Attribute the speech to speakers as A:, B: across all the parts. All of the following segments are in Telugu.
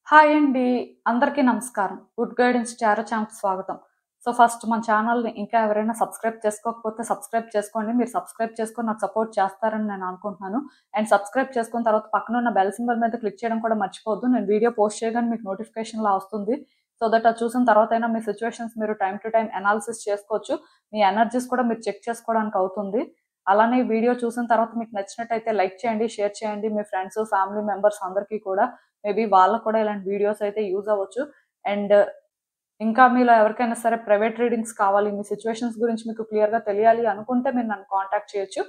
A: హాయ్ అండి. అందరికీ నమస్కారం. గుడ్ గైడెన్స్ టారో ఛానల్‌కి స్వాగతం. ఫస్ట్ మన ఛానల్‌ని ఇంకా ఎవరైనా సబ్స్క్రైబ్ చేసుకోకపోతే సబ్స్క్రైబ్ చేసుకోండి. మీరు సబ్స్క్రైబ్ చేసుకొని నాకు సపోర్ట్ చేస్తారని నేను అనుకుంటున్నాను. అండ్ సబ్స్క్రైబ్ చేసుకున్న తర్వాత పక్కన ఉన్న బెల్ సింబల్ మీద క్లిక్ చేయడం కూడా మర్చిపోవద్దు. నేను వీడియో పోస్ట్ చేయగానే మీకు నోటిఫికేషన్‌లా వస్తుంది. దట్ అది చూసిన తర్వాతైనా మీ సిట్యుయేషన్స్ మీరు టైమ్ టు టైమ్ అనాలిసిస్ చేసుకోవచ్చు. మీ ఎనర్జీస్ కూడా మీరు చెక్ చేసుకోవడానికి అవుతుంది. అలానే ఈ వీడియో చూసిన తర్వాత మీకు నచ్చినట్టయితే లైక్ చేయండి, షేర్ చేయండి. మీ ఫ్రెండ్స్, ఫ్యామిలీ మెంబర్స్ అందరికీ కూడా మేబీ వాళ్ళకు కూడా ఇలాంటి వీడియోస్ అయితే యూజ్ అవ్వచ్చు. అండ్ ఇంకా మీలో ఎవరికైనా సరే ప్రైవేట్ రీడింగ్స్ కావాలి, మీ సిట్యుయేషన్స్ గురించి మీకు క్లియర్‌గా తెలియాలి అనుకుంటే మీరు నన్ను కాంటాక్ట్ చేయొచ్చు.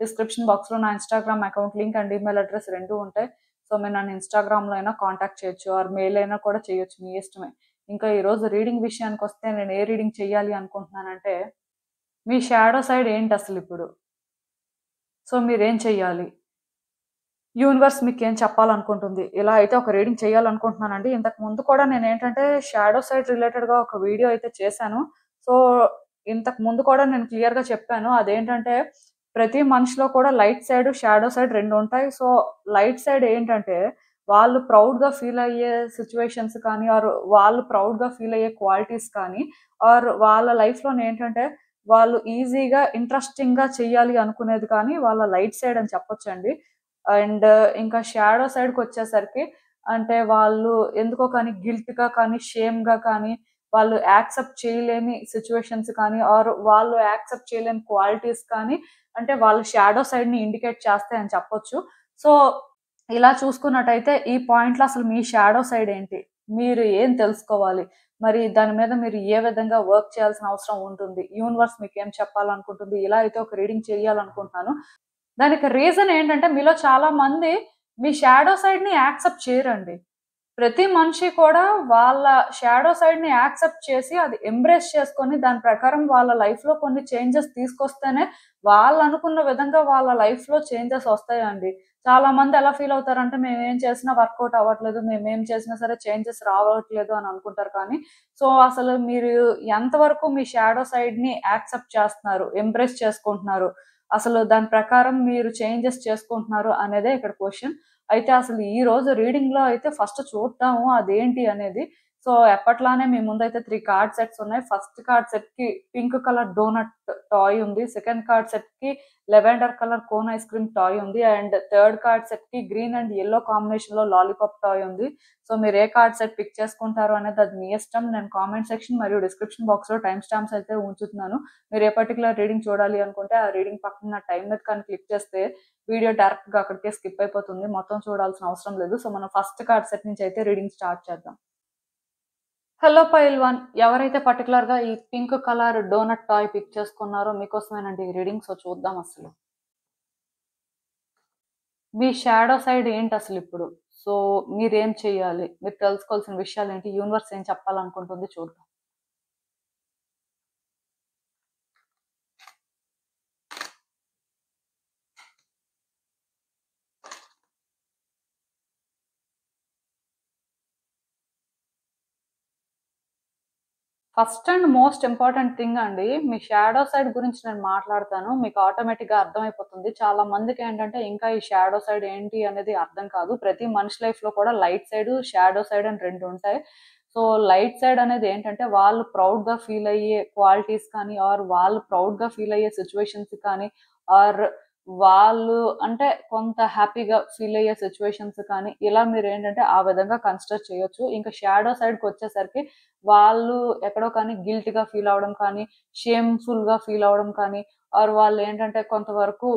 A: డిస్క్రిప్షన్ బాక్స్‌లో నా Instagram account link and email address 2 ఉంటాయి. మీరు నన్ను ఇన్‌స్టాగ్రామ్‌లో అయినా కాంటాక్ట్ చేయొచ్చు ఆర్ మెయిల్ అయినా కూడా చేయొచ్చు. మీ ఇష్టమే. ఇంకా ఈరోజు రీడింగ్ విషయానికొస్తే నేను ఏ రీడింగ్ చేయాలి అనుకుంటున్నానంటే, మీ షాడో సైడ్ ఏంటసలిప్పుడు? మీరేం చెయ్యాలి? యూనివర్స్ మీకేం చెప్పాలనుకుంటుంది? ఇలా అయితే ఒక రీడింగ్ చేయాలనుకుంటున్నానండి. ఇంతకు ముందు కూడా నేనేంటంటే షాడో సైడ్ రిలేటెడ్‌గా ఒక వీడియో అయితే చేశాను. సో, ఇంతకు ముందు కూడా నేను క్లియర్‌గా చెప్పాను. అదేంటంటే ప్రతి మనిషిలో కూడా లైట్ సైడ్, షాడో సైడ్ 2 ఉంటాయి. లైట్ సైడ్ ఏంటంటే వాళ్ళు ప్రౌడ్‌గా ఫీల్ అయ్యే సిట్యుయేషన్స్ కానీ ఆర్ వాళ్ళు ప్రౌడ్‌గా ఫీల్ అయ్యే క్వాలిటీస్ కానీ ఆర్ వాళ్ళ లైఫ్‌లోనేంటంటే వాళ్ళు ఈజీగా, ఇంట్రెస్టింగ్‌గా చెయ్యాలి అనుకునేది కానీ వాళ్ళ లైట్ సైడ్ అని చెప్పొచ్చండి. అండ్ ఇంకా షాడో సైడ్‌కొచ్చేసరికి అంటే వాళ్ళు ఎందుకో కానీ గిల్ట్‌గా కానీ, షేమ్‌గా కానీ, వాళ్ళు యాక్సెప్ట్ చేయలేని సిట్యుయేషన్స్ కానీ ఆర్ వాళ్ళు యాక్సెప్ట్ చేయలేని క్వాలిటీస్ కానీ అంటే వాళ్ళ షాడో సైడ్‌ని ఇండికేట్ చేస్తాయని చెప్పొచ్చు. సో, ఇలా చూసుకున్నట్టయితే ఈ పాయింట్‌లో అసలు మీ షాడో సైడ్ ఏంటి? మీరు ఏం తెలుసుకోవాలి? మరి దాని మీద మీరు ఏ విధంగా వర్క్ చేయాల్సిన అవసరం ఉంటుంది? యూనివర్స్ మీకేం చెప్పాలనుకుంటుంది? ఇలా అయితే ఒక రీడింగ్ చేయాలనుకుంటున్నాను. దానికి రీజన్ ఏంటంటే మీలో చాలా మంది మీ షాడో సైడ్‌ని యాక్సెప్ట్ చేయరండి. ప్రతి మనిషి కూడా వాళ్ళ షాడో సైడ్‌ని యాక్సెప్ట్ చేసి అది ఎంబ్రేస్ చేసుకొని దాని ప్రకారం వాళ్ళ లైఫ్‌లో కొన్ని చేంజెస్ తీసుకొస్తేనే వాళ్ళనుకున్న విధంగా వాళ్ళ లైఫ్‌లో చేంజెస్ వస్తాయండి. చాలామంది ఎలా ఫీల్ అవుతారంటే మేమేం చేసినా వర్కౌట్ అవ్వట్లేదు. మేమేం చేసినా సరే చేంజెస్ రావట్లేదు అని అనుకుంటారు కానీ అసలు మీరు ఎంతవరకు మీ షాడో సైడ్‌ని యాక్సెప్ట్ చేస్తున్నారు? ఎంబ్రేస్ చేసుకుంటున్నారు? అసలు దాని ప్రకారం మీరు చేంజెస్ చేసుకుంటున్నారు అనేదే ఇక్కడ క్వెషన్. అయితే అసలు ఈరోజు రీడింగ్‌లో అయితే ఫస్ట్ చూద్దాము అదేంటి అనేది. ఎప్పట్లానే మీ ముందైతే 3 కార్డ్ సెట్స్ ఉన్నాయి. ఫస్ట్ కార్డ్ సెట్‌కి పింక్ కలర్ డోనట్ టాయ్ ఉంది. సెకండ్ కార్డ్ సెట్‌కి lavender colour cone ice cream toy ఉంది. అండ్ థర్డ్ కార్డ్ సెట్‌కి గ్రీన్ అండ్ యెల్లో కాంబినేషన్‌లో లాలీపాప్ టాయ్ ఉంది. మీరు ఏ కార్డ్ సెట్ పిక్ చేసుకుంటారు అనేది అది మీ ఇష్టం. నేను కామెంట్ సెక్షన్ మరియు డిస్క్రిప్షన్ బాక్స్‌లో టైమ్ స్టాంప్స్ అయితే ఉంచుతున్నాను. మీరు ఏ పర్టిక్యులర్ రీడింగ్ చూడాలి అనుకుంటే ఆ రీడింగ్ పక్కన టైమ్ మీద కానీ క్లిక్ చేస్తే వీడియో డైరెక్ట్‌గా అక్కడికే స్కిప్ అయిపోతుంది. మొత్తం చూడాల్సిన అవసరం లేదు. మనం ఫస్ట్ కార్డ్ సెట్ నుంచి అయితే రీడింగ్ స్టార్ట్ చేద్దాం. హలో పైల్వాన్. ఎవరైతే పర్టిక్యులర్‌గా ఈ pink colour donut toy pick చేసుకున్నారో మీకోసమేనండి ఈ రీడింగ్. చూద్దాం అసలు. మీ షాడో సైడ్ ఏంటసలిప్పుడు? మీరేం చేయాలి? మీరు తెలుసుకోవాల్సిన విషయాలేంటి? యూనివర్స్ ఏం చెప్పాలనుకుంటుంది చూద్దాం. First and most important thing అండి. మీ షాడో సైడ్ గురించి నేను మాట్లాడతాను. మీకు ఆటోమేటిక్‌గా అర్థమైపోతుంది. చాలా మందికేంటంటే ఇంకా ఈ షాడో సైడ్ ఏంటి అనేది అర్థం కాదు. ప్రతి మనిషి లైఫ్‌లో కూడా లైట్ సైడ్, షాడో సైడ్ అని 2 ఉంటాయి. లైట్ సైడ్ అనేది ఏంటంటే వాళ్ళు ప్రౌడ్‌గా ఫీల్ అయ్యే క్వాలిటీస్ కానీ ఆర్ వాళ్ళు ప్రౌడ్‌గా ఫీల్ అయ్యే సిట్యుయేషన్స్ కానీ ఆర్ వాళ్ళు అంటే కొంత హ్యాపీగా ఫీల్ అయ్యే సిట్యుయేషన్స్ కానీ ఇలా మీరేంటంటే ఆ విధంగా కన్సిడర్ చేయొచ్చు. ఇంకా షాడో సైడ్‌కొచ్చేసరికి వాళ్ళు ఎక్కడో కానీ గిల్ట్‌గా ఫీల్ అవ్వడం కానీ, షేమ్‌ఫుల్‌గా ఫీల్ అవ్వడం కానీ, ఆర్ వాళ్ళేంటంటే కొంతవరకు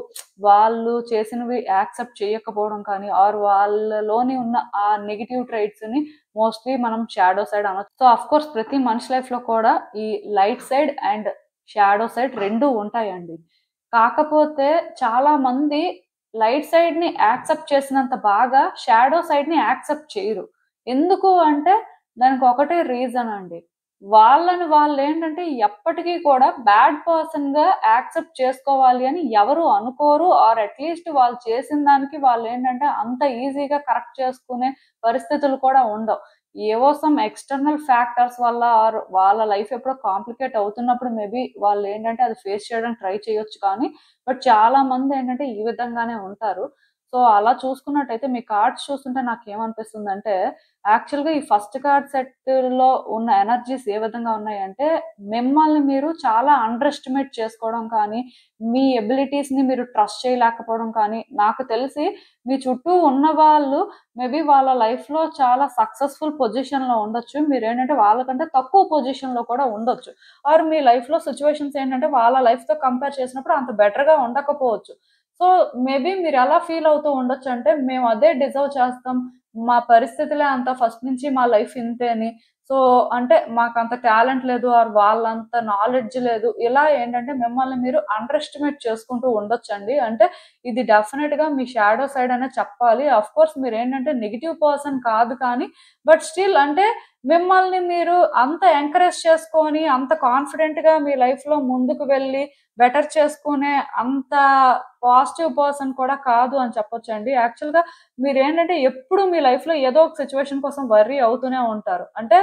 A: వాళ్ళు చేసినవి యాక్సెప్ట్ చేయకపోవడం కానీ, ఆర్ వాళ్ళలోని ఉన్న ఆ నెగెటివ్ ట్రైట్స్‌ని మోస్ట్‌లీ మనం షాడో సైడ్ అనొచ్చు. ఆఫ్‌కోర్స్ ప్రతి మనిషి లైఫ్‌లో కూడా ఈ light side and shadow side 2 ఉంటాయండి. కాకపోతే చాలా మంది లైట్ సైడ్‌ని యాక్సెప్ట్ చేసినంత బాగా షాడో సైడ్‌ని యాక్సెప్ట్ చేయరు. ఎందుకు అంటే దానికి ఒకటే రీజన్ అండి. వాళ్ళని వాళ్ళేంటంటే ఎప్పటికీ కూడా బ్యాడ్ పర్సన్‌గా యాక్సెప్ట్ చేసుకోవాలి అని ఎవరు అనుకోరు. ఆర్ అట్‌లీస్ట్ వాళ్ళు చేసిన దానికి వాళ్ళేంటంటే అంత ఈజీగా కరెక్ట్ చేసుకునే పరిస్థితులు కూడా ఉండవు. ఏవో సమ్ ఎక్స్‌టర్నల్ ఫ్యాక్టర్స్ వల్ల ఆర్ వాళ్ళ లైఫ్ ఎప్పుడో కాంప్లికేట్ అవుతున్నప్పుడు మేబీ వాళ్ళేంటంటే అది ఫేస్ చేయడానికి ట్రై చేయొచ్చు కానీ, బట్ చాలా మందేంటంటే ఈ విధంగానే ఉంటారు. సో అలా చూసుకున్నట్టయితే మీ కార్డ్స్ చూస్తుంటే నాకేమనిపిస్తుందంటే, యాక్చువల్‌గా ఈ ఫస్ట్ కార్డ్ సెట్‌లో ఉన్న ఎనర్జీస్ ఏ విధంగా ఉన్నాయంటే, మిమ్మల్ని మీరు చాలా అండర్ ఎస్టిమేట్ చేసుకోవడం కానీ, మీ ఎబిలిటీస్‌ని మీరు ట్రస్ట్ చేయలేకపోవడం కానీ, నాకు తెలిసి మీ చుట్టూ ఉన్నవాళ్ళు మేబీ వాళ్ళ లైఫ్‌లో చాలా సక్సెస్‌ఫుల్ పొజిషన్‌లో ఉండొచ్చు. మీరేంటంటే వాళ్ళకంటే తక్కువ పొజిషన్‌లో కూడా ఉండొచ్చు. ఆర్ మీ లైఫ్‌లో సిట్యుయేషన్స్ ఏంటంటే వాళ్ళ లైఫ్‌తో కంపేర్ చేసినప్పుడు అంత బెటర్‌గా ఉండకపోవచ్చు. సో, మేబీ మీరెలా ఫీల్ అవుతూ ఉండొచ్చంటే, మేము అదే డిజర్వ్ చేస్తాం. మా పరిస్థితులే అంత ఫస్ట్ నుంచి మా లైఫ్ ఇంతే అని. సో, అంటే మాకంత టాలెంట్ లేదు ఆర్ వాళ్ళంత నాలెడ్జ్ లేదు. ఇలా ఏంటంటే మిమ్మల్ని మీరు అండర్ ఎస్టిమేట్ చేసుకుంటూ ఉండొచ్చండి. అంటే ఇది డెఫినిట్‌గా మీ షాడో సైడ్ అనే చెప్పాలి. ఆఫ్‌కోర్స్ మీరేంటంటే నెగెటివ్ పర్సన్ కాదు కానీ, బట్ స్టిల్ అంటే మిమ్మల్ని మీరు అంత ఎంకరేజ్ చేసుకొని, అంత కాన్ఫిడెంట్‌గా మీ లైఫ్‌లో ముందుకు వెళ్లి బెటర్ చేసుకునే అంత పాజిటివ్ పర్సన్ కూడా కాదు అని చెప్పొచ్చండి. యాక్చువల్‌గా మీరేంటంటే ఎప్పుడు మీ లైఫ్‌లో ఏదో ఒక సిట్యుయేషన్ కోసం వర్రీ అవుతూనే ఉంటారు. అంటే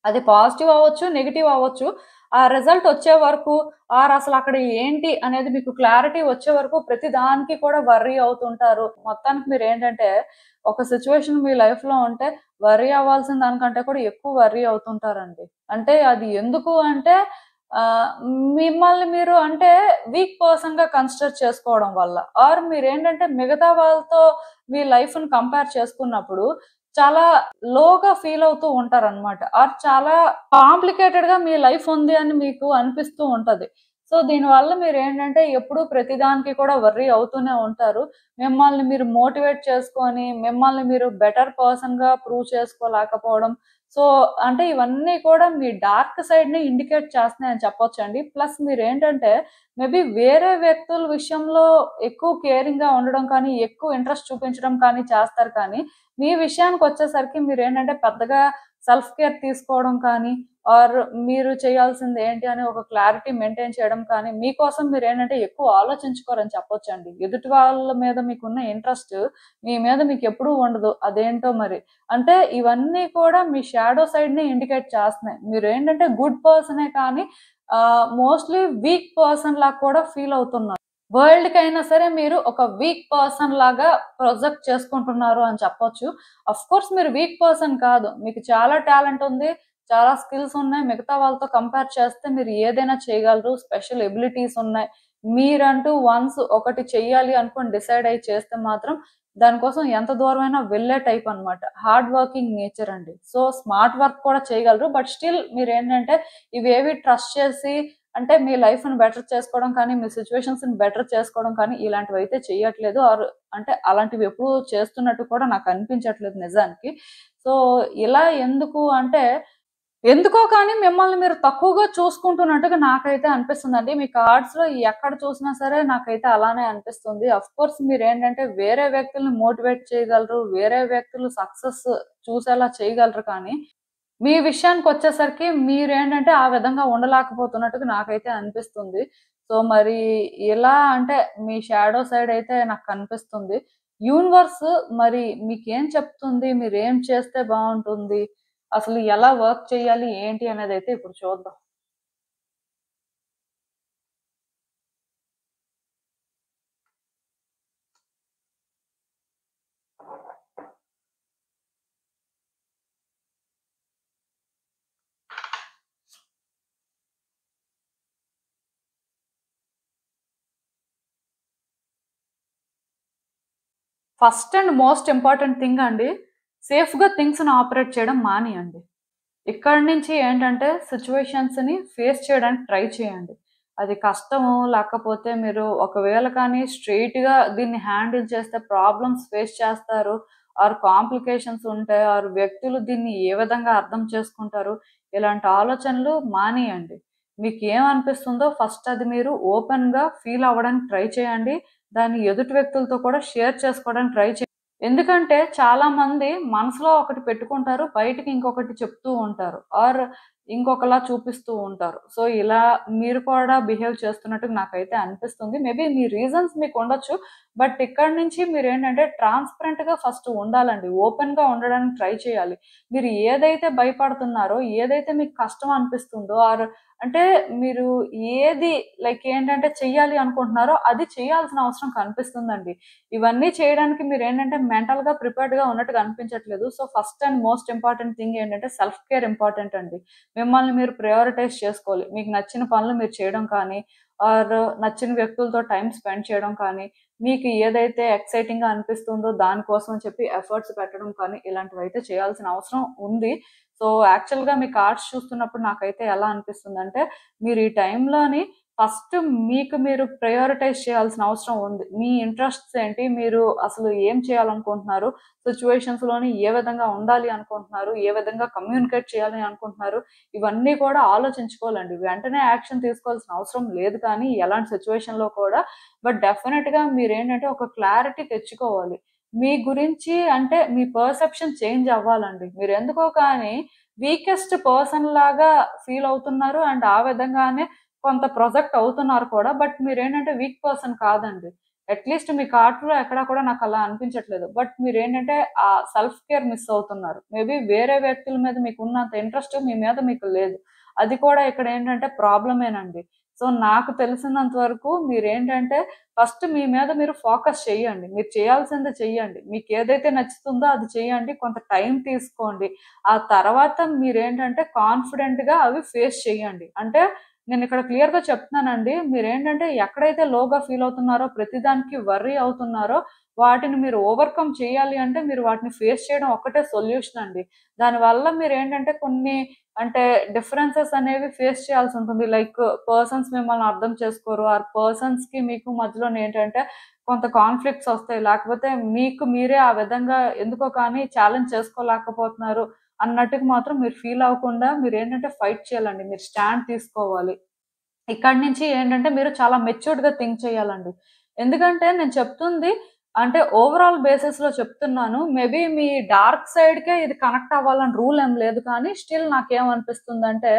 A: అది పాజిటివ్ అవ్వచ్చు, నెగెటివ్ అవ్వచ్చు. ఆ రిజల్ట్ వచ్చే వరకు ఆర్ అసలక్కడ ఏంటి అనేది మీకు క్లారిటీ వచ్చే వరకు ప్రతి దానికి కూడా వర్రీ అవుతుంటారు. మొత్తానికి మీరేంటంటే ఒక సిట్యుయేషన్ మీ లైఫ్‌లో ఉంటే వర్రీ అవ్వాల్సిన దానికంటే కూడా ఎక్కువ వర్రీ అవుతుంటారండి. అంటే అది ఎందుకు అంటే ఆహ్, మిమ్మల్ని మీరు అంటే వీక్ పర్సన్‌గా కన్సిడర్ చేసుకోవడం వల్ల. ఆర్ మీరేంటంటే మిగతా వాళ్ళతో మీ లైఫ్‌ని కంపేర్ చేసుకున్నప్పుడు చాలా లోగా ఫీల్ అవుతూ ఉంటారనమాట. ఆర్ చాలా కాంప్లికేటెడ్‌గా మీ లైఫ్ ఉంది అని మీకు అనిపిస్తూ ఉంటది. సో, దీనివల్ల మీరేంటంటే ఎప్పుడూ ప్రతిదానికి కూడా వర్రీ అవుతూనే ఉంటారు. మిమ్మల్ని మీరు మోటివేట్ చేసుకొని, మిమ్మల్ని మీరు బెటర్ పర్సన్‌గా ప్రూవ్ చేసుకోలేకపోవడం. సో, అంటే ఇవన్నీ కూడా మీ డార్క్ సైడ్‌ని ఇండికేట్ చేస్తున్నాయని చెప్పొచ్చండి. ప్లస్ మీరేంటంటే మేబీ వేరే వ్యక్తుల విషయంలో ఎక్కువ కేరింగ్‌గా ఉండడం కానీ, ఎక్కువ ఇంట్రెస్ట్ చూపించడం కానీ చేస్తారు కానీ, మీ విషయానికొచ్చేసరికి మీరేంటంటే పెద్దగా సెల్ఫ్ కేర్ తీసుకోవడం కానీ, ఆర్ మీరు చేయాల్సింది ఏంటి అని ఒక క్లారిటీ మెయింటైన్ చేయడం కానీ, మీకోసం మీరేంటంటే ఎక్కువ ఆలోచించుకోరని చెప్పొచ్చండి. ఎదుటి వాళ్ళ మీద మీకున్న ఇంట్రెస్ట్ మీ మీద మీకెప్పుడూ ఉండదు. అదేంటో మరి. అంటే ఇవన్నీ కూడా మీ షాడో సైడ్‌ని ఇండికేట్ చేస్తున్నాయి. మీరేంటంటే గుడ్ పర్సనే కానీ మోస్ట్‌లీ వీక్ పర్సన్ లాగా కూడా ఫీల్ అవుతున్నారు. వరల్డ్‌కైనా సరే మీరు ఒక వీక్ పర్సన్ లాగా ప్రొజెక్ట్ చేసుకుంటున్నారు అని చెప్పొచ్చు. ఆఫ్‌కోర్స్ మీరు వీక్ పర్సన్ కాదు. మీకు చాలా టాలెంట్ ఉంది. చాలా స్కిల్స్ ఉన్నాయి. మిగతా వాళ్ళతో కంపేర్ చేస్తే మీరు ఏదైనా చేయగలరు. స్పెషల్ ఎబిలిటీస్ ఉన్నాయి. మీరంటూ వన్స్ ఒకటి చెయ్యాలి అనుకోని డిసైడ్ అయ్యి చేస్తే మాత్రం దానికోసం ఎంత దూరమైనా వెళ్ళే టైప్ అన్నమాట. హార్డ్ వర్కింగ్ నేచర్ అండి. సో, స్మార్ట్ వర్క్ కూడా చేయగలరు. బట్ స్టిల్ మీరేంటంటే ఇవేవి ట్రస్ట్ చేసి అంటే మీ లైఫ్‌ని బెటర్ చేసుకోవడం కానీ, మీ సిట్యుయేషన్స్‌ని బెటర్ చేసుకోవడం కానీ ఇలాంటివైతే చెయ్యట్లేదు. ఆర్ అంటే అలాంటివి ఎప్పుడూ చేస్తున్నట్టు కూడా నాకు అనిపించట్లేదు నిజానికి. సో, ఇలా ఎందుకు అంటే ఎందుకో కానీ మిమ్మల్ని మీరు తక్కువగా చూసుకుంటున్నట్టుగా నాకైతే అనిపిస్తుందండి. మీ కార్డ్స్‌లో ఎక్కడ చూసినా సరే నాకైతే అలానే అనిపిస్తుంది. ఆఫ్‌కోర్స్ మీరేంటంటే వేరే వ్యక్తుల్ని మోటివేట్ చేయగలరు. వేరే వ్యక్తులు సక్సెస్ చూసేలా చేయగలరు కానీ మీ విషయానికొచ్చేసరికి మీరేంటంటే ఆ విధంగా ఉండలేకపోతున్నట్టుగా నాకైతే అనిపిస్తుంది. సో, మరి ఇలా అంటే మీ షాడో సైడ్ అయితే నాకు కనిపిస్తుంది. యూనివర్స్ మరి మీకేం చెప్తుంది? మీరేం చేస్తే బావుంటుంది? అసలు ఎలా వర్క్ చేయాలి? ఏంటి అనేదైతే ఇప్పుడు చూద్దాం. First and most important thing అండి. సేఫ్‌గా థింగ్స్‌ని ఆపరేట్ చేయడం మానేయండి. ఇక్కడి నుంచి ఏంటంటే సిట్యుయేషన్స్‌ని ఫేస్ చేయడానికి ట్రై చేయండి. అది కష్టమో లేకపోతే మీరు ఒకవేళ కానీ స్ట్రెయిట్‌గా దీన్ని హ్యాండిల్ చేస్తే ప్రాబ్లమ్స్ ఫేస్ చేస్తారు. ఆర్ కాంప్లికేషన్స్ ఉంటాయి. ఆర్ వ్యక్తులు దీన్ని ఏ విధంగా అర్థం చేసుకుంటారు. ఇలాంటి ఆలోచనలు మానేయండి. మీకేమనిపిస్తుందో ఫస్ట్ అది మీరు ఓపెన్‌గా ఫీల్ అవ్వడానికి ట్రై చేయండి. దాన్ని ఎదుటి వ్యక్తులతో కూడా షేర్ చేసుకోవడానికి ట్రై చేయండి. ఎందుకంటే చాలామంది మనసులో ఒకటి పెట్టుకుంటారు. బయటికి ఇంకొకటి చెప్తూ ఉంటారు. ఆర్ ఇంకొకలా చూపిస్తూ ఉంటారు. సో, ఇలా మీరు కూడా బిహేవ్ చేస్తున్నట్టుగా నాకైతే అనిపిస్తుంది. మేబీ మీ రీజన్స్ మీకు ఉండొచ్చు. బట్ ఇక్కడి నుంచి మీరేంటంటే ట్రాన్స్‌పరెంట్‌గా ఫస్ట్ ఉండాలండి. ఓపెన్‌గా ఉండడానికి ట్రై చేయాలి. మీరు ఏదైతే భయపడుతున్నారో, ఏదైతే మీకు కష్టం అనిపిస్తుందో అంటే మీరు ఏది లైక్ ఏంటంటే చెయ్యాలి అనుకుంటున్నారో అది చేయాల్సిన అవసరం కనిపిస్తుందండి. ఇవన్నీ చేయడానికి మీరేంటంటే మెంటల్‌గా ప్రిపేర్డ్‌గా ఉన్నట్టుగా అనిపించట్లేదు. So, first and most important thing ఏంటంటే సెల్ఫ్ కేర్ ఇంపార్టెంట్ అండి. మిమ్మల్ని మీరు ప్రయారిటైజ్ చేసుకోవాలి. మీకు నచ్చిన పనులు మీరు చేయడం కానీ, ఆర్ నచ్చిన వ్యక్తులతో టైమ్ స్పెండ్ చేయడం కానీ, మీకు ఏదైతే ఎక్సైటింగ్‌గా అనిపిస్తుందో దానికోసం అని చెప్పి ఎఫర్ట్స్ పెట్టడం కానీ, ఇలాంటివైతే చేయాల్సిన అవసరం ఉంది. సో, యాక్చువల్‌గా మీ కార్డ్స్ చూస్తున్నప్పుడు నాకైతే ఎలా అనిపిస్తుందంటే, మీరు ఈ టైంలోని ఫస్ట్ మీకు మీరు ప్రయారిటైజ్ చేయాల్సిన అవసరం ఉంది. మీ ఇంట్రెస్ట్స్ ఏంటి? మీరు అసలు ఏం చేయాలనుకుంటున్నారు? సిట్యుయేషన్స్‌లోని ఏ విధంగా ఉండాలి అనుకుంటున్నారు? ఏ విధంగా కమ్యూనికేట్ చేయాలి అనుకుంటున్నారు? ఇవన్నీ కూడా ఆలోచించుకోవాలండి. వెంటనే యాక్షన్ తీసుకోవాల్సిన అవసరం లేదు కానీ, ఎలాంటి సిట్యుయేషన్‌లో కూడా. బట్ డెఫినిట్‌గా మీరేంటంటే ఒక క్లారిటీ తెచ్చుకోవాలి. మీ గురించి అంటే మీ పర్సెప్షన్ చేంజ్ అవ్వాలండి. మీరెందుకో కానీ వీకెస్ట్ పర్సన్ లాగా ఫీల్ అవుతున్నారు. అండ్ ఆ విధంగానే కొంత ప్రొజెక్ట్ అవుతున్నారు కూడా. బట్ మీరేంటంటే వీక్ పర్సన్ కాదండి. అట్‌లీస్ట్ మీ కార్ట్‌లో ఎక్కడా కూడా నాకలా అనిపించట్లేదు. బట్ మీరేంటంటే ఆ సెల్ఫ్ కేర్ మిస్ అవుతున్నారు. మేబీ వేరే వ్యక్తుల మీద మీకున్నంత ఇంట్రెస్ట్ మీ మీద మీకు లేదు. అది కూడా ఇక్కడేంటంటే ప్రాబ్లమేనండి. సో, నాకు తెలిసినంత వరకు మీరేంటంటే ఫస్ట్ మీ మీద మీరు ఫోకస్ చెయ్యండి. మీరు చేయాల్సింది చెయ్యండి. మీకేదైతే నచ్చుతుందో అది చేయండి. కొంత టైం తీసుకోండి. ఆ తర్వాత మీరేంటంటే కాన్ఫిడెంట్‌గా అవి ఫేస్ చేయండి. అంటే నేనిక్కడ క్లియర్‌గా చెప్తున్నానండి. మీరేంటంటే ఎక్కడైతే లోగా ఫీల్ అవుతున్నారో, ప్రతిదానికి వర్రీ అవుతున్నారో, వాటిని మీరు ఓవర్‌కమ్ చేయాలి అంటే మీరు వాటిని ఫేస్ చేయడం ఒక్కటే సొల్యూషన్ అండి. దానివల్ల మీరేంటంటే కొన్ని అంటే డిఫరెన్సెస్ అనేవి ఫేస్ చేయాల్సుంటుంది. లైక్ పర్సన్స్ మిమ్మల్ని అర్థం చేసుకోరు. ఆర్ పర్సన్స్‌కి మీకు మధ్యలోనేంటంటే కొంత కాన్‌ఫ్లిక్ట్స్ ఒస్తాయి. లేకపోతే మీకు మీరే ఆ విధంగా ఎందుకో కానీ ఛాలెంజ్ చేసుకోలేకపోతున్నారు అన్నట్టుగా మాత్రం మీరు ఫీల్ అవ్వకుండా మీరేంటంటే ఫైట్ చేయాలండి. మీరు స్టాండ్ తీసుకోవాలి. ఇక్కడి నుంచి ఏంటంటే మీరు చాలా మెచ్యూర్డ్‌గా థింక్ చేయాలండి. ఎందుకంటే నేను చెప్తుంది అంటే ఓవరాల్ బేసిస్‌లో చెప్తున్నాను. మేబీ మీ డార్క్ సైడ్‌కే ఇది కనెక్ట్ అవ్వాలని రూల్ ఏం లేదు కానీ స్టిల్ నాకేమనిపిస్తుందంటే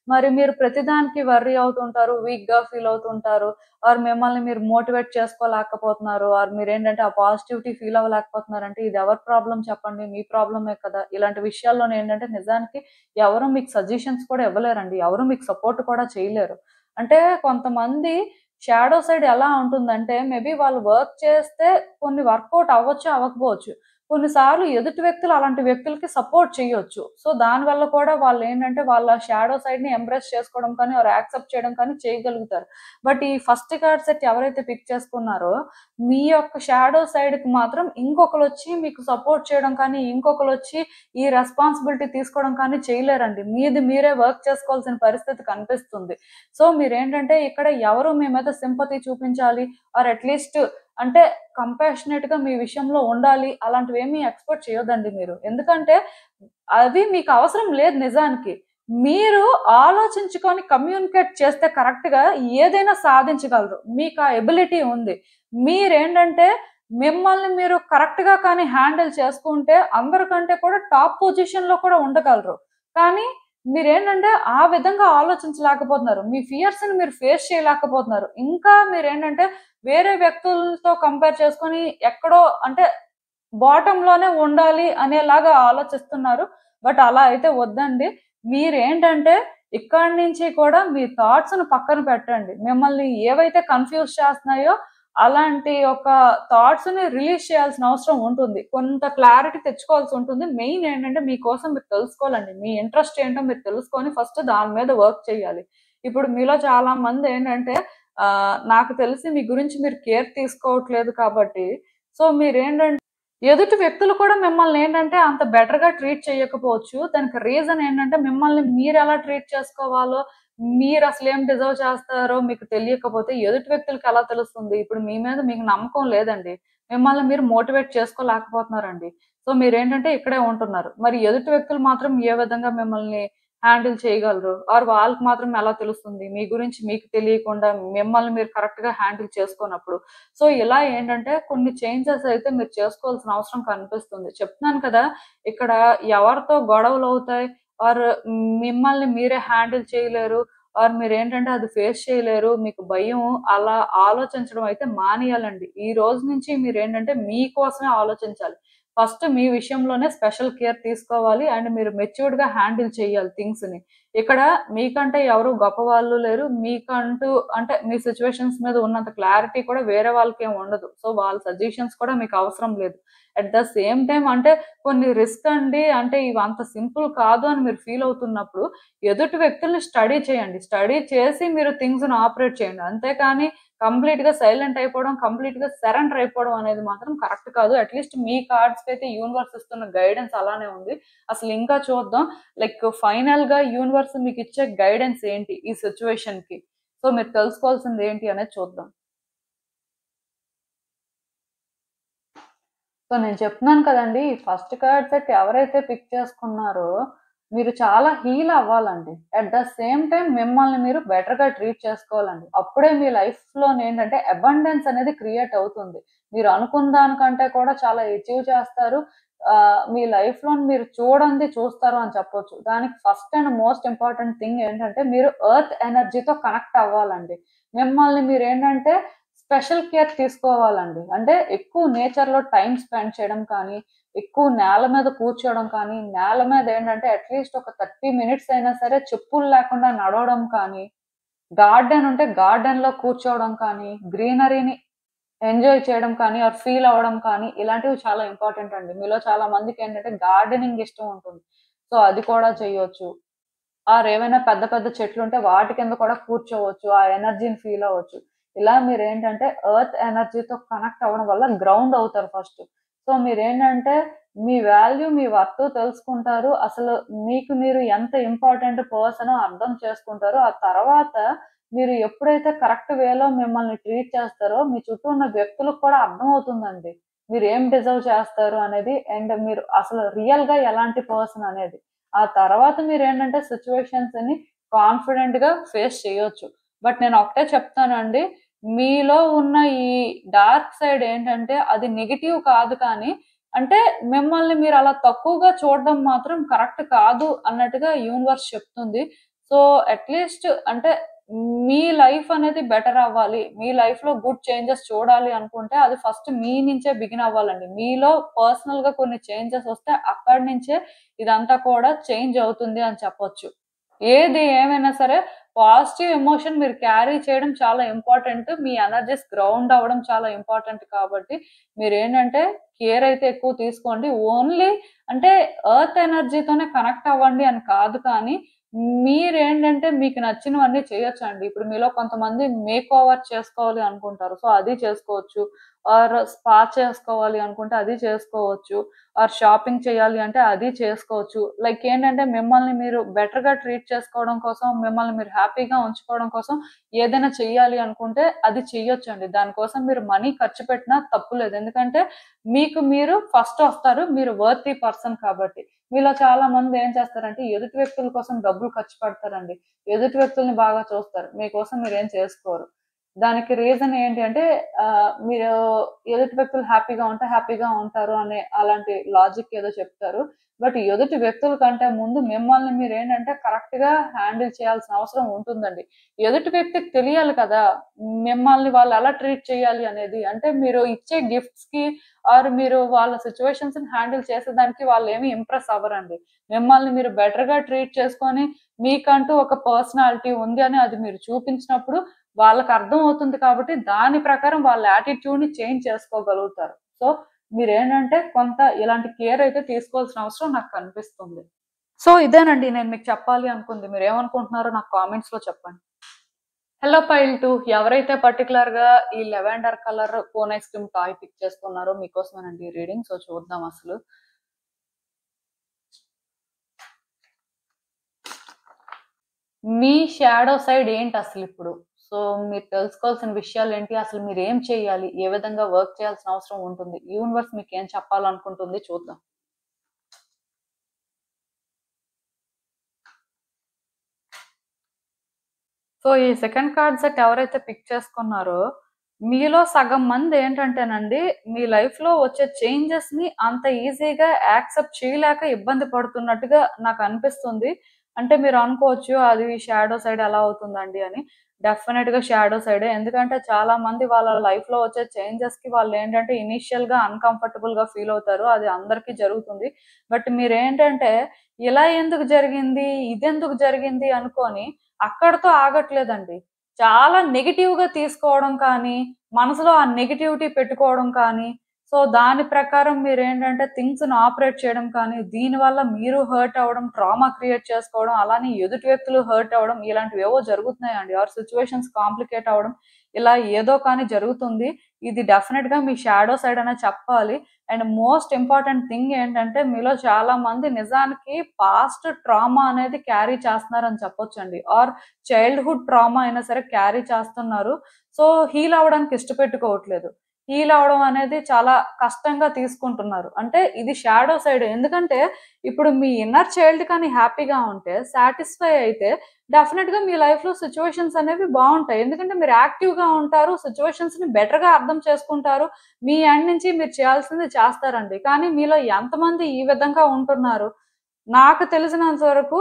A: మరి మీరు ప్రతిదానికి వర్రీ అవుతుంటారు. వీక్‌గా ఫీల్ అవుతుంటారు. ఆర్ మిమ్మల్ని మీరు మోటివేట్ చేసుకోలేకపోతున్నారు. ఆర్ మీరేంటంటే ఆ పాజిటివిటీ ఫీల్ అవ్వలేకపోతున్నారంటే ఇది ఎవరి ప్రాబ్లమ్ చెప్పండి? మీ ప్రాబ్లమే కదా! ఇలాంటి విషయాల్లోనేంటంటే నిజానికి ఎవరు మీకు సజెషన్స్ కూడా ఇవ్వలేరండి. ఎవరు మీకు సపోర్ట్ కూడా చేయలేరు. అంటే కొంతమంది షాడో సైడ్ ఎలా ఉంటుందంటే, మేబీ వాళ్ళు వర్క్ చేస్తే కొన్ని వర్కౌట్ అవ్వచ్చు, అవ్వకపోవచ్చు. కొన్నిసార్లు ఎదుటి వ్యక్తులు అలాంటి వ్యక్తులకి సపోర్ట్ చేయొచ్చు. సో, దానివల్ల కూడా వాళ్ళేంటంటే, వాళ్ళ షాడో సైడ్‌ని ఎంబ్రేస్ చేసుకోవడం కానీ, ఆర్ యాక్సెప్ట్ చేయడం కానీ చేయగలుగుతారు. బట్ ఈ ఫస్ట్ కార్డ్ సెట్ ఎవరైతే పిక్ చేసుకున్నారో, మీ యొక్క షాడో సైడ్‌కి మాత్రం ఇంకొకళ్ళొచ్చి మీకు సపోర్ట్ చేయడం కానీ, ఇంకొకళ్ళొచ్చి ఈ రెస్పాన్సిబిలిటీ తీసుకోవడం కానీ చేయలేరండి. మీది మీరే వర్క్ చేసుకోవాల్సిన పరిస్థితి కనిపిస్తుంది. సో, మీరేంటంటే ఇక్కడ ఎవరు మీ మీద సింపతి చూపించాలి ఆర్ అట్‌లీస్ట్ అంటే కంపాషనేట్‌గా మీ విషయంలో ఉండాలి. అలాంటివేమీ ఎక్స్‌పెక్ట్ చేయొద్దండి మీరు. ఎందుకంటే అవి మీకు అవసరం లేదు నిజానికి. మీరు ఆలోచించుకొని కమ్యూనికేట్ చేస్తే కరెక్ట్‌గా ఏదైనా సాధించగలరు. మీకు ఆ ఎబిలిటీ ఉంది. మీరేంటంటే మిమ్మల్ని మీరు కరెక్ట్‌గా కానీ హ్యాండిల్ చేసుకుంటే అందరికంటే కూడా టాప్ పొజిషన్‌లో కూడా ఉండగలరు. కానీ మీరేంటంటే ఆ విధంగా ఆలోచించలేకపోతున్నారు. మీ ఫియర్స్‌ని మీరు ఫేస్ చేయలేకపోతున్నారు. ఇంకా మీరేంటంటే వేరే వ్యక్తులతో కంపేర్ చేసుకొని ఎక్కడో అంటే బాటమ్‌లోనే ఉండాలి అనేలాగా ఆలోచిస్తున్నారు. బట్ అలా అయితే వద్దండి. మీరేంటంటే ఇక్కడి నుంచి కూడా మీ థాట్స్‌ని పక్కన పెట్టండి. మిమ్మల్ని ఏవైతే కన్‌ఫ్యూజ్ చేస్తున్నాయో అలాంటి ఒక థాట్స్‌ని రిలీజ్ చేయాల్సిన అవసరం ఉంటుంది. కొంత క్లారిటీ తెచ్చుకోవాల్సి ఉంటుంది. మెయిన్ ఏంటంటే మీకోసం మీరు తెలుసుకోవాలండి. మీ ఇంట్రెస్ట్ ఏంటో మీరు తెలుసుకొని ఫస్ట్ దాని మీద వర్క్ చేయాలి. ఇప్పుడు మీలో చాలా మంది ఏంటంటే నాకు తెలిసి మీ గురించి మీరు కేర్ తీసుకోవట్లేదు కాబట్టి సో మీరేంటంటే ఎదుటి వ్యక్తులు కూడా మిమ్మల్నేంటంటే అంత బెటర్‌గా ట్రీట్ చేయకపోవచ్చు. దానికి రీజన్ ఏంటంటే మిమ్మల్ని మీరెలా ట్రీట్ చేసుకోవాలో, మీరసలేం డిజర్వ్ చేస్తారో మీకు తెలియకపోతే ఎదుటి వ్యక్తులకి ఎలా తెలుస్తుంది? ఇప్పుడు మీ మీద మీకు నమ్మకం లేదండి. మిమ్మల్ని మీరు మోటివేట్ చేసుకోలేకపోతున్నారండి. సో, మీరేంటంటే ఇక్కడే ఉంటున్నారు. మరి ఎదుటి వ్యక్తులు మాత్రం ఏ విధంగా మిమ్మల్ని హ్యాండిల్ చేయగలరు? ఆర్ వాళ్ళకి మాత్రం ఎలా తెలుస్తుంది? మీ గురించి మీకు తెలియకుండా మిమ్మల్ని మీరు కరెక్ట్‌గా హ్యాండిల్ చేసుకోనప్పుడు. సో, ఇలా ఏంటంటే కొన్ని చేంజెస్ అయితే మీరు చేసుకోవాల్సిన అవసరం కనిపిస్తుంది. చెప్తున్నాను కదా! ఇక్కడ ఎవరితో గొడవలవుతాయి, ఆర్ మిమ్మల్ని మీరే హ్యాండిల్ చేయలేరు, ఆర్ మీరేంటంటే అది ఫేస్ చేయలేరు, మీకు భయం, అలా ఆలోచించడం అయితే మానేయాలండి. ఈ రోజు నుంచి మీరేంటంటే మీకోసమే ఆలోచించాలి. ఫస్ట్ మీ విషయంలోనే స్పెషల్ కేర్ తీసుకోవాలి అండ్ మీరు మెచ్యూర్డ్‌గా హ్యాండిల్ చేయాలి థింగ్స్‌ని. ఇక్కడ మీకంటే ఎవరు గొప్పవాళ్ళు లేరు. మీకంటూ అంటే మీ సిట్యుయేషన్స్ మీద ఉన్నంత క్లారిటీ కూడా వేరే వాళ్ళకేం ఉండదు. సో, వాళ్ళ సజెషన్స్ కూడా మీకు అవసరం లేదు. అట్ ద సేమ్ టైమ్ అంటే కొన్ని రిస్క్ అండి. అంటే ఇవి అంత సింపుల్ కాదు అని మీరు ఫీల్ అవుతున్నప్పుడు ఎదుటి వ్యక్తుల్ని స్టడీ చేయండి. స్టడీ చేసి మీరు థింగ్స్‌ని ఆపరేట్ చేయండి. అంతేకాని కంప్లీట్‌గా సైలెంట్ అయిపోవడం, కంప్లీట్‌గా సరెండర్ అయిపోవడం అనేది మాత్రం కరెక్ట్ కాదు. అట్‌లీస్ట్ మీ కార్డ్స్‌కైతే యూనివర్స్ ఇస్తున్న గైడెన్స్ అలానే ఉంది. అసలు ఇంకా చూద్దాం. లైక్ ఫైనల్‌గా యూనివర్స్ మీకిచ్చే గైడెన్స్ ఏంటి ఈ సిట్యుయేషన్‌కి? సో, మీరు తెలుసుకోవాల్సింది ఏంటి అనేది చూద్దాం. సో, నేను చెప్తున్నాను కదండీ! ఈ ఫస్ట్ కార్డ్ సెట్ ఎవరైతే పిక్ చేసుకున్నారో, మీరు చాలా హీల్ అవ్వాలండి. అట్ ద సేమ్ టైమ్ మిమ్మల్ని మీరు బెటర్‌గా ట్రీట్ చేసుకోవాలండి. అప్పుడే మీ లైఫ్‌లోనేంటంటే అబండెన్స్ అనేది క్రియేట్ అవుతుంది. మీరు అనుకున్న దానికంటే కూడా చాలా అచీవ్ చేస్తారు. మీ లైఫ్‌లోని మీరు చూడంది చూస్తారు అని చెప్పొచ్చు. దానికి first and most important thing ఏంటంటే, మీరు ఎర్త్ ఎనర్జీతో కనెక్ట్ అవ్వాలండి. మిమ్మల్ని మీరేంటంటే స్పెషల్ కేర్ తీసుకోవాలండి. అంటే ఎక్కువ నేచర్‌లో టైమ్ స్పెండ్ చేయడం కానీ, ఎక్కువ నేల మీద కూర్చోవడం కానీ, నేల మీద ఏంటంటే అట్‌లీస్ట్ ఒక 30 మినిట్స్ అయినా సరే చెప్పులు లేకుండా నడవడం కానీ, గార్డెన్ ఉంటే గార్డెన్‌లో కూర్చోవడం కానీ, గ్రీనరీని ఎంజాయ్ చేయడం కానీ, ఆర్ ఫీల్ అవ్వడం కానీ, ఇలాంటివి చాలా ఇంపార్టెంట్ అండి. మీలో చాలా మందికేంటంటే గార్డెనింగ్ ఇష్టం ఉంటుంది. సో, అది కూడా చేయొచ్చు. ఆర్ ఏవైనా పెద్ద పెద్ద చెట్లుంటే వాటి కింద కూడా కూర్చోవచ్చు. ఆ ఎనర్జీని ఫీల్ అవ్వచ్చు. ఇలా మీరేంటంటే ఎర్త్ ఎనర్జీతో కనెక్ట్ అవ్వడం వల్ల గ్రౌండ్ అవుతారు ఫస్ట్. సో, మీరేంటంటే మీ వాల్యూ, మీ వర్త్ తెలుసుకుంటారు. అసలు మీకు మీరు ఎంత ఇంపార్టెంట్ పర్సనో అర్థం చేసుకుంటారు. ఆ తర్వాత మీరు ఎప్పుడైతే కరెక్ట్ వేలో మిమ్మల్ని ట్రీట్ చేస్తారో, మీ చుట్టూ ఉన్న వ్యక్తులకు కూడా అర్థమవుతుందండి. మీరేం డిజర్వ్ చేస్తారు అనేది అండ్ మీరు అసలు రియల్‌గా ఎలాంటి పర్సన్ అనేది. ఆ తర్వాత మీరేంటంటే సిట్యుయేషన్స్‌ని కాన్ఫిడెంట్‌గా ఫేస్ చేయొచ్చు. బట్ నేను ఒకటే చెప్తానండి. మీలో ఉన్న ఈ డార్క్ సైడ్ ఏంటంటే అది నెగెటివ్ కాదు కానీ, అంటే మిమ్మల్ని మీరు అలా తక్కువగా చూడడం మాత్రం కరెక్ట్ కాదు అన్నట్టుగా యూనివర్స్ చెప్తుంది. సో, అట్‌లీస్ట్ అంటే మీ లైఫ్ అనేది బెటర్ అవ్వాలి. మీ లైఫ్‌లో గుడ్ చేంజెస్ చూడాలి అనుకుంటే అది ఫస్ట్ మీ నుంచే బిగిన్ అవ్వాలండి. మీలో పర్సనల్‌గా కొన్ని చేంజెస్ వస్తే అక్కడి నుంచే ఇదంతా కూడా చేంజ్ అవుతుంది అని చెప్పొచ్చు. ఏది ఏమైనా సరే పాజిటివ్ ఎమోషన్ మీరు క్యారీ చేయడం చాలా ఇంపార్టెంట్. మీ ఎనర్జీస్ గ్రౌండ్ అవ్వడం చాలా ఇంపార్టెంట్ కాబట్టి మీరేంటంటే కేర్ అయితే ఎక్కువ తీసుకోండి. ఓన్లీ అంటే ఎర్త్ ఎనర్జీతోనే కనెక్ట్ అవ్వండి అని కాదు కానీ, మీరేంటంటే మీకు నచ్చినవన్నీ చేయొచ్చండి. ఇప్పుడు మీలో కొంతమంది మేక్ ఓవర్ చేసుకోవాలి అనుకుంటారు. సో, అది చేసుకోవచ్చు. ఆర్ స్పా చేసుకోవాలి అనుకుంటే అది చేసుకోవచ్చు. ఆర్ షాపింగ్ చేయాలి అంటే అది చేసుకోవచ్చు. లైక్ ఏంటంటే మిమ్మల్ని మీరు బెటర్‌గా ట్రీట్ చేసుకోవడం కోసం, మిమ్మల్ని మీరు హ్యాపీగా ఉంచుకోవడం కోసం ఏదైనా చెయ్యాలి అనుకుంటే అది చెయ్యొచ్చండి. దానికోసం మీరు మనీ ఖర్చు పెట్టినా తప్పు లేదు. ఎందుకంటే మీకు మీరు ఫస్ట్ వస్తారు. మీరు వర్తీ పర్సన్ కాబట్టి. మీలో చాలా మంది ఏం చేస్తారంటే ఎదుటి వ్యక్తుల కోసం డబ్బులు ఖర్చు పెడతారండి. ఎదుటి వ్యక్తుల్ని బాగా చూస్తారు. మీకోసం మీరేం చేసుకోరు. దానికి రీజన్ ఏంటి అంటే మీరు ఎదుటి వ్యక్తులు హ్యాపీగా ఉంటే హ్యాపీగా ఉంటారు అనే అలాంటి లాజిక్ ఏదో చెప్తారు. బట్ ఎదుటి వ్యక్తుల కంటే ముందు మిమ్మల్ని మీరేంటంటే కరెక్ట్‌గా హ్యాండిల్ చేయాల్సిన అవసరం ఉంటుందండి. ఎదుటి వ్యక్తికి తెలియాలి కదా! మిమ్మల్ని వాళ్ళు ఎలా ట్రీట్ చేయాలి అనేది. అంటే మీరు ఇచ్చే గిఫ్ట్స్‌కి ఆర్ మీరు వాళ్ళ సిట్యుయేషన్స్‌ని హ్యాండిల్ చేసేదానికి వాళ్ళేమి ఇంప్రెస్ అవ్వరండి. మిమ్మల్ని మీరు బెటర్‌గా ట్రీట్ చేసుకొని మీకంటూ ఒక పర్సనాలిటీ ఉంది అని అది మీరు చూపించినప్పుడు వాళ్ళకర్థమవుతుంది కాబట్టి, దాని ప్రకారం వాళ్ళ యాటిట్యూడ్‌ని చేంజ్ చేసుకోగలుగుతారు. సో, మీరేంటంటే కొంత ఇలాంటి కేర్ అయితే తీసుకోవాల్సిన అవసరం నాకు కనిపిస్తుంది. సో, ఇదేనండి నేను మీకు చెప్పాలి అనుకుంది. మీరేమనుకుంటున్నారో నాకు కామెంట్స్‌లో చెప్పండి. హలో పైల్ 2 ఎవరైతే పర్టిక్యులర్‌గా ఈ lavender colour cone ice cream toy pick చేసుకున్నారో మీకోసమేనండి ఈ రీడింగ్. సో, చూద్దాం అసలు. మీ షాడో సైడ్ ఏంటసలిప్పుడు? సో, మీరు తెలుసుకోవాల్సిన విషయాలేంటి? అసలు మీరేం చేయాలి? ఏ విధంగా వర్క్ చేయాల్సిన అవసరం ఉంటుంది? యూనివర్స్ మీకేం చెప్పాలనుకుంటుంది చూద్దాం. సో, ఈ సెకండ్ కార్డ్ సెట్ ఎవరైతే పిక్ చేసుకున్నారో, మీలో సగం మంది ఏంటంటేనండి, మీ లైఫ్‌లో వచ్చే చేంజెస్‌ని అంత ఈజీగా యాక్సెప్ట్ చేయలేక ఇబ్బంది పడుతున్నట్టుగా నాకనిపిస్తుంది. అంటే మీరు అనుకోవచ్చు, అది షాడో సైడ్ ఎలా అవుతుందండి అని. డెఫినెట్‌గా షాడో సైడే. ఎందుకంటే చాలా మంది వాళ్ళ లైఫ్‌లో వచ్చే చేంజెస్‌కి వాళ్ళేంటంటే ఇనీషియల్‌గా అన్‌కంఫర్టబుల్‌గా ఫీల్ అవుతారు. అది అందరికీ జరుగుతుంది. బట్ మీరేంటంటే, ఇలా ఎందుకు జరిగింది? ఇదెందుకు జరిగింది? అనుకోని అక్కడితో ఆగట్లేదండి. చాలా నెగెటివ్‌గా తీసుకోవడం కానీ, మనసులో ఆ నెగటివిటీ పెట్టుకోవడం కానీ, సో, దాని ప్రకారం మీరేంటంటే థింగ్స్‌ని ఆపరేట్ చేయడం కానీ, దీనివల్ల మీరు హర్ట్ అవ్వడం, ట్రామా క్రియేట్ చేసుకోవడం, అలానే ఎదుటి వ్యక్తులు హర్ట్ అవ్వడం ఇలాంటివేవో జరుగుతున్నాయండి. ఆర్ సిట్యుయేషన్స్ కాంప్లికేట్ అవ్వడం, ఇలా ఏదో కానీ జరుగుతుంది. ఇది డెఫినిట్‌గా మీ షాడో సైడ్ అనే చెప్పాలి. అండ్ మోస్ట్ ఇంపార్టెంట్ థింగ్ ఏంటంటే, మీలో చాలా మంది నిజానికి పాస్ట్ ట్రామా అనేది క్యారీ చేస్తున్నారని చెప్పొచ్చండి. ఆర్ చైల్డ్‌హుడ్ ట్రామా అయినా సరే క్యారీ చేస్తున్నారు. సో, హీల్ అవ్వడానికి ఇష్టపెట్టుకోవట్లేదు. హీల్ అవ్వడం అనేది చాలా కష్టంగా తీసుకుంటున్నారు. అంటే ఇది షాడో సైడ్. ఎందుకంటే ఇప్పుడు మీ ఇన్నర్ చైల్డ్ కానీ హ్యాపీగా ఉంటే, సాటిస్ఫై అయితే డెఫినిట్‌గా మీ లైఫ్‌లో సిట్యుయేషన్స్ అనేవి బావుంటాయి. ఎందుకంటే మీరు యాక్టివ్‌గా ఉంటారు. సిట్యుయేషన్స్‌ని బెటర్‌గా అర్థం చేసుకుంటారు. మీ ఎండ్ నుంచి మీరు చేయాల్సింది చేస్తారండి. కానీ మీలో ఎంతమంది ఈ విధంగా ఉంటున్నారు? నాకు తెలిసినంత వరకు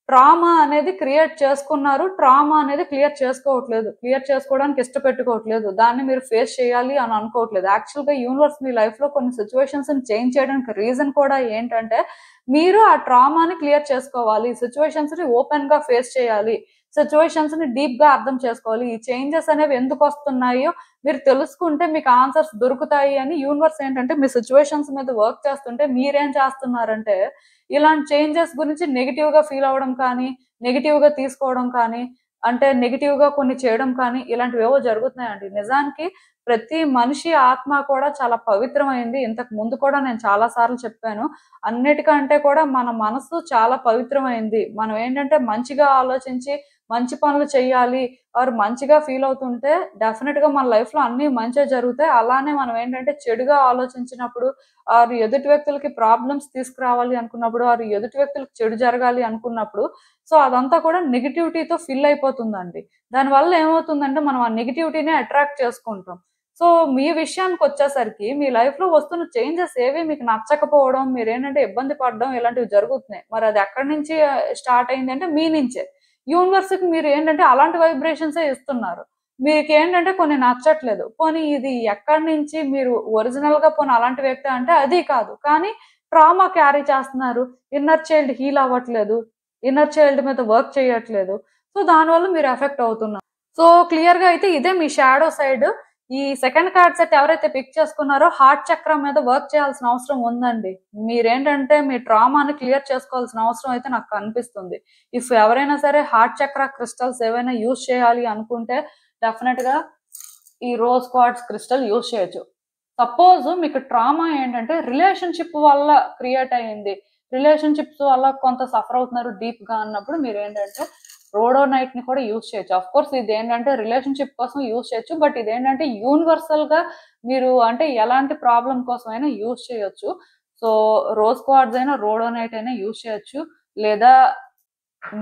A: ట్రామా అనేది క్రియేట్ చేసుకున్నారు. ట్రామా అనేది క్లియర్ చేసుకోవట్లేదు. క్లియర్ చేసుకోవడానికి ఇష్టపెట్టుకోవట్లేదు. దాన్ని మీరు ఫేస్ చేయాలి అని అనుకోవట్లేదు. యాక్చువల్‌గా యూనివర్స్ మీ లైఫ్‌లో కొన్ని సిట్యుయేషన్స్‌ని చేంజ్ చేయడానికి రీజన్ కూడా ఏంటంటే, మీరు ఆ ట్రామాని క్లియర్ చేసుకోవాలి. సిట్యుయేషన్స్‌ని ఓపెన్‌గా ఫేస్ చేయాలి. సిట్యుయేషన్స్‌ని డీప్‌గా అర్థం చేసుకోవాలి. ఈ చేంజెస్ అనేవి ఎందుకొస్తున్నాయో మీరు తెలుసుకుంటే మీకు ఆన్సర్స్ దొరుకుతాయి అని యూనివర్స్ ఏంటంటే మీ సిట్యుయేషన్స్ మీద వర్క్ చేస్తుంటే మీరేం చేస్తున్నారంటే ఇలాంటి చేంజెస్ గురించి నెగెటివ్‌గా ఫీల్ అవ్వడం కానీ, నెగెటివ్‌గా తీసుకోవడం కానీ, అంటే నెగెటివ్‌గా కొన్ని చేయడం కానీ ఇలాంటివేవో జరుగుతున్నాయండి. నిజానికి ప్రతి మనిషి ఆత్మ కూడా చాలా పవిత్రమైంది. ఇంతకు ముందు కూడా నేను చాలా సార్లు చెప్పాను. అన్నిటికంటే కూడా మన మనసు చాలా పవిత్రమైంది. మనం ఏంటంటే మంచిగా ఆలోచించి మంచి పనులు చెయ్యాలి ఆర్ మంచిగా ఫీల్ అవుతుంటే డెఫినిట్‌గా మన లైఫ్‌లో అన్నీ మంచే జరుగుతాయి. అలానే మనం ఏంటంటే చెడుగా ఆలోచించినప్పుడు ఆర్ ఎదుటి వ్యక్తులకి ప్రాబ్లమ్స్ తీసుకురావాలి అనుకున్నప్పుడు, ఆర్ ఎదుటి వ్యక్తులకు చెడు జరగాలి అనుకున్నప్పుడు, సో, అదంతా కూడా నెగటివిటీతో ఫిల్ అయిపోతుందండి. దానివల్ల ఏమవుతుందంటే, మనం ఆ నెగటివిటీనే అట్రాక్ట్ చేసుకుంటాం. సో, మీ విషయానికొచ్చేసరికి మీ లైఫ్‌లో వస్తున్న చేంజెస్ ఏవి మీకు నచ్చకపోవడం, మీరేంటంటే ఇబ్బంది పడడం ఇలాంటివి జరుగుతున్నాయి. మరి అది ఎక్కడి నుంచి స్టార్ట్ అయింది అంటే మీ నుంచే. యూనివర్స్‌కి మీరు ఏంటంటే అలాంటి వైబ్రేషన్సే ఇస్తున్నారు. మీకేంటంటే కొన్ని నచ్చట్లేదు. పోనీ ఇది ఎక్కడి నుంచి మీరు ఒరిజినల్‌గా పోనీ అలాంటి వ్యక్తే అంటే అది కాదు. కానీ ట్రామా క్యారీ చేస్తున్నారు. ఇన్నర్ చైల్డ్ హీల్ అవ్వట్లేదు. ఇన్నర్ చైల్డ్ మీద వర్క్ చేయట్లేదు. సో, దానివల్ల మీరు ఎఫెక్ట్ అవుతున్నారు. సో, క్లియర్‌గా అయితే ఇదే మీ షాడో సైడ్. ఈ సెకండ్ కార్డ్ సెట్ ఎవరైతే పిక్ చేసుకున్నారో హార్ట్ చక్రం మీద వర్క్ చేయాల్సిన అవసరం ఉందండి. మీరేంటంటే మీ ట్రామాని క్లియర్ చేసుకోవాల్సిన అవసరం అయితే నాకు కనిపిస్తుంది. ఇఫ్ ఎవరైనా సరే హార్ట్ చక్ర క్రిస్టల్స్ ఏవైనా యూజ్ చేయాలి అనుకుంటే డెఫినెట్‌గా ఈ రోజ్ క్వార్ట్జ్ క్రిస్టల్ యూజ్ చేయొచ్చు. సపోజ్ మీకు ట్రామా ఏంటంటే రిలేషన్‌షిప్ వల్ల క్రియేట్ అయింది. రిలేషన్‌షిప్స్ వల్ల కొంత సఫర్ అవుతున్నారు డీప్‌గా అన్నప్పుడు మీరేంటంటే రోడోనైట్‌ని కూడా యూజ్ చేయొచ్చు. ఆఫ్‌కోర్స్ ఇదేంటంటే రిలేషన్‌షిప్ కోసం యూజ్ చేయొచ్చు. బట్ ఇదేంటంటే యూనివర్సల్‌గా మీరు అంటే ఎలాంటి ప్రాబ్లమ్ కోసమైనా యూజ్ చేయొచ్చు. సో, రోజ్ క్వార్ట్జ్ అయినా, రోడోనైట్ అయినా యూజ్ చేయొచ్చు. లేదా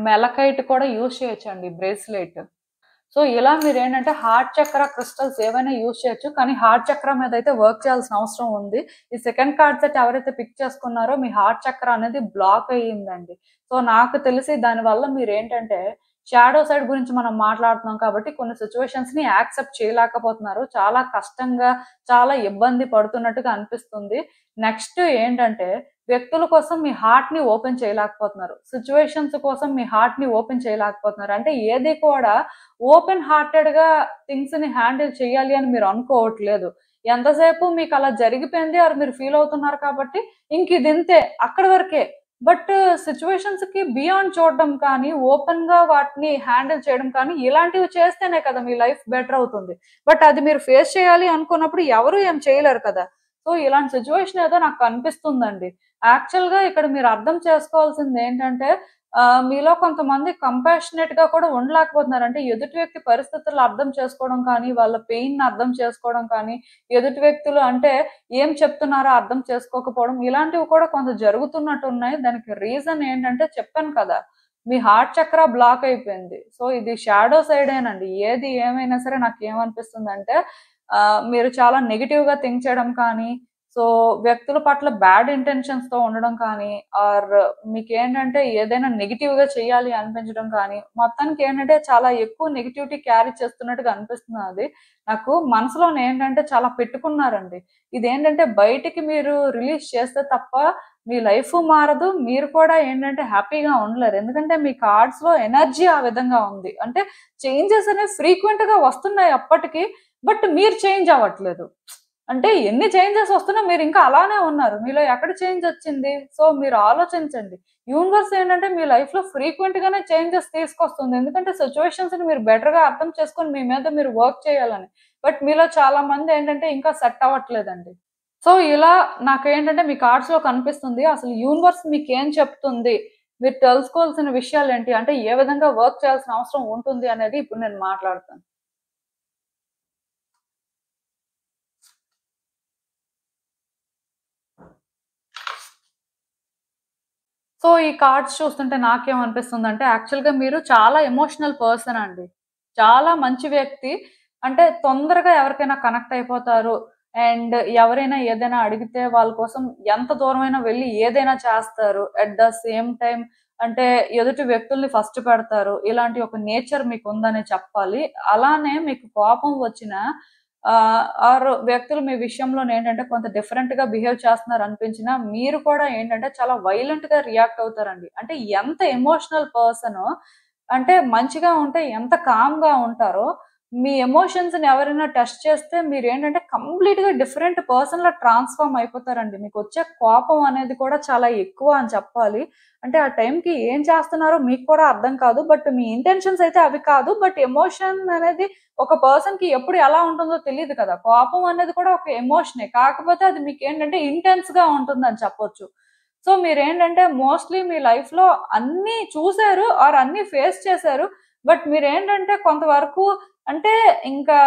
A: మెలకైట్ కూడా యూజ్ చేయొచ్చండి బ్రేస్‌లెట్. సో, ఇలా మీరేంటంటే హార్ట్ చక్ర క్రిస్టల్స్ ఏవైనా యూజ్ చేయొచ్చు. కానీ హార్ట్ చక్ర మీద అయితే వర్క్ చేయాల్సిన అవసరం ఉంది. ఈ సెకండ్ కార్డ్ సెట్ ఎవరైతే పిక్ చేసుకున్నారో మీ హార్ట్ చక్ర అనేది బ్లాక్ అయ్యిందండి. సో, నాకు తెలిసి దానివల్ల మీరేంటంటే షాడో సైడ్ గురించి మనం మాట్లాడుతున్నాం కాబట్టి కొన్ని సిట్యుయేషన్స్‌ని యాక్సెప్ట్ చేయలేకపోతున్నారు. చాలా కష్టంగా, చాలా ఇబ్బంది పడుతున్నట్టుగా అనిపిస్తుంది. నెక్స్ట్ ఏంటంటే వ్యక్తుల కోసం మీ హార్ట్‌ని ఓపెన్ చేయలేకపోతున్నారు. సిట్యుయేషన్స్ కోసం మీ హార్ట్‌ని ఓపెన్ చేయలేకపోతున్నారు. అంటే ఏది కూడా ఓపెన్ హార్టెడ్‌గా థింగ్స్‌ని హ్యాండిల్ చేయాలి అని మీరు అనుకోవట్లేదు. ఎంతసేపు మీకలా జరిగిపోయింది ఆర్ మీరు ఫీల్ అవుతున్నారు కాబట్టి ఇంకిదింతే అక్కడి వరకే. బట్ సిట్యుయేషన్స్‌కి బియాండ్ చూడడం కానీ, ఓపెన్‌గా వాటిని హ్యాండిల్ చేయడం కానీ ఇలాంటివి చేస్తేనే కదా మీ లైఫ్ బెటర్ అవుతుంది. బట్ అది మీరు ఫేస్ చేయాలి అనుకున్నప్పుడు ఎవరు ఏం చేయలేరు కదా! సో, ఇలాంటి సిట్యుయేషన్ ఏదో నాకు కనిపిస్తుందండి. యాక్చువల్‌గా ఇక్కడ మీరు అర్థం చేసుకోవాల్సిందేంటంటే మీలో కొంతమంది కంపాషనేట్‌గా కూడా ఉండలేకపోతున్నారు. అంటే ఎదుటి వ్యక్తి పరిస్థితులు అర్థం చేసుకోవడం కానీ, వాళ్ళ పెయిన్‌ని అర్థం చేసుకోవడం కానీ, ఎదుటి వ్యక్తులు అంటే ఏం చెప్తున్నారో అర్థం చేసుకోకపోవడం, ఇలాంటివి కూడా కొంత జరుగుతున్నట్టున్నాయి. దానికి రీజన్ ఏంటంటే చెప్పాను కదా! మీ హార్ట్ చక్ర బ్లాక్ అయిపోయింది. సో ఇది షాడో సైడేనండి. ఏది ఏమైనా సరే నాకేమనిపిస్తుందంటే మీరు చాలా నెగెటివ్‌గా థింక్ చేయడం కానీ, సో వ్యక్తుల పట్ల బ్యాడ్ ఇంటెన్షన్స్‌తో ఉండడం కానీ, ఆర్ మీకేంటంటే ఏదైనా నెగెటివ్‌గా చేయాలి అనిపించడం కానీ, మొత్తానికి ఏంటంటే చాలా ఎక్కువ నెగటివిటీ క్యారీ చేస్తున్నట్టుగా అనిపిస్తున్నది. నాకు మనసులోనేంటంటే చాలా పెట్టుకున్నారండి. ఇదేంటంటే బయటికి మీరు రిలీజ్ చేస్తే తప్ప మీ లైఫ్ మారదు. మీరు కూడా ఏంటంటే హ్యాపీగా ఉండలేరు. ఎందుకంటే మీ కార్డ్స్‌లో ఎనర్జీ ఆ విధంగా ఉంది. అంటే చేంజెస్ అనేవి ఫ్రీక్వెంట్‌గా వస్తున్నాయి అప్పటికి. బట్ మీరు చేంజ్ అవ్వట్లేదు. అంటే ఎన్ని చేంజెస్ వస్తున్నా మీరు ఇంకా అలానే ఉన్నారు. మీలో ఎక్కడ చేంజ్ వచ్చింది? సో మీరు ఆలోచించండి. యూనివర్స్ ఏంటంటే మీ లైఫ్‌లో ఫ్రీక్వెంట్ గానే చేంజెస్ తీసుకొస్తుంది. ఎందుకంటే సిట్యుయేషన్స్‌ని మీరు బెటర్‌గా అర్థం చేసుకొని మీ మీద మీరు వర్క్ చేయాలని. బట్ మీలో చాలా మంది ఏంటంటే ఇంకా సెట్ అవ్వట్లేదండి. సో ఇలా నాకేంటంటే మీ కార్డ్స్‌లో కనిపిస్తుంది. అసలు యూనివర్స్ మీకేం చెప్తుంది? మీరు తెలుసుకోవాల్సిన విషయాలేంటి? అంటే ఏ విధంగా వర్క్ చేయాల్సిన అవసరం ఉంటుంది అనేది ఇప్పుడు నేను మాట్లాడతాను. సో, ఈ కార్డ్స్ చూస్తుంటే నాకేమనిపిస్తుందంటే, యాక్చువల్‌గా మీరు చాలా ఎమోషనల్ పర్సన్ అండి. చాలా మంచి వ్యక్తి. అంటే తొందరగా ఎవరికైనా కనెక్ట్ అయిపోతారు. అండ్ ఎవరైనా ఏదైనా అడిగితే వాళ్ళ కోసం ఎంత దూరమైనా వెళ్లి ఏదైనా చేస్తారు. అట్ ద సేమ్ టైమ్ అంటే ఎదుటి వ్యక్తుల్ని ఫస్ట్ పెడతారు. ఇలాంటి ఒక నేచర్ మీకుందనే చెప్పాలి. అలానే మీకు కోపం వచ్చినా ఆర్ వ్యక్తులు మీ విషయంలోనేంటంటే కొంత డిఫరెంట్‌గా బిహేవ్ చేస్తున్నారనిపించినా, మీరు కూడా ఏంటంటే చాలా వైలెంట్‌గా రియాక్ట్ అవుతారండి. అంటే ఎంత ఎమోషనల్ పర్సనో అంటే మంచిగా ఉంటే ఎంత కామ్‌గా ఉంటారో, మీ ఎమోషన్స్‌ని ఎవరైనా టెస్ట్ చేస్తే మీరేంటంటే కంప్లీట్‌గా డిఫరెంట్ పర్సన్‌లా ట్రాన్స్‌ఫార్మ్ అయిపోతారండి. మీకొచ్చే కోపం అనేది కూడా చాలా ఎక్కువ అని చెప్పాలి. అంటే ఆ టైంకి ఏం చేస్తున్నారో మీకు కూడా అర్థం కాదు. బట్ మీ ఇంటెన్షన్స్ అయితే అవి కాదు. బట్ ఎమోషన్ అనేది ఒక పర్సన్‌కి ఎప్పుడు ఎలా ఉంటుందో తెలీదు కదా! కోపం అనేది కూడా ఒక ఎమోషనే. కాకపోతే అది మీకేంటంటే ఇంటెన్స్‌గా ఉంటుందని చెప్పొచ్చు. సో, మీరేంటంటే మోస్ట్‌లీ మీ లైఫ్‌లో అన్నీ చూసారు ఆర్ అన్నీ ఫేస్ చేసారు. బట్ మీరేంటంటే కొంతవరకు అంటే ఇంకా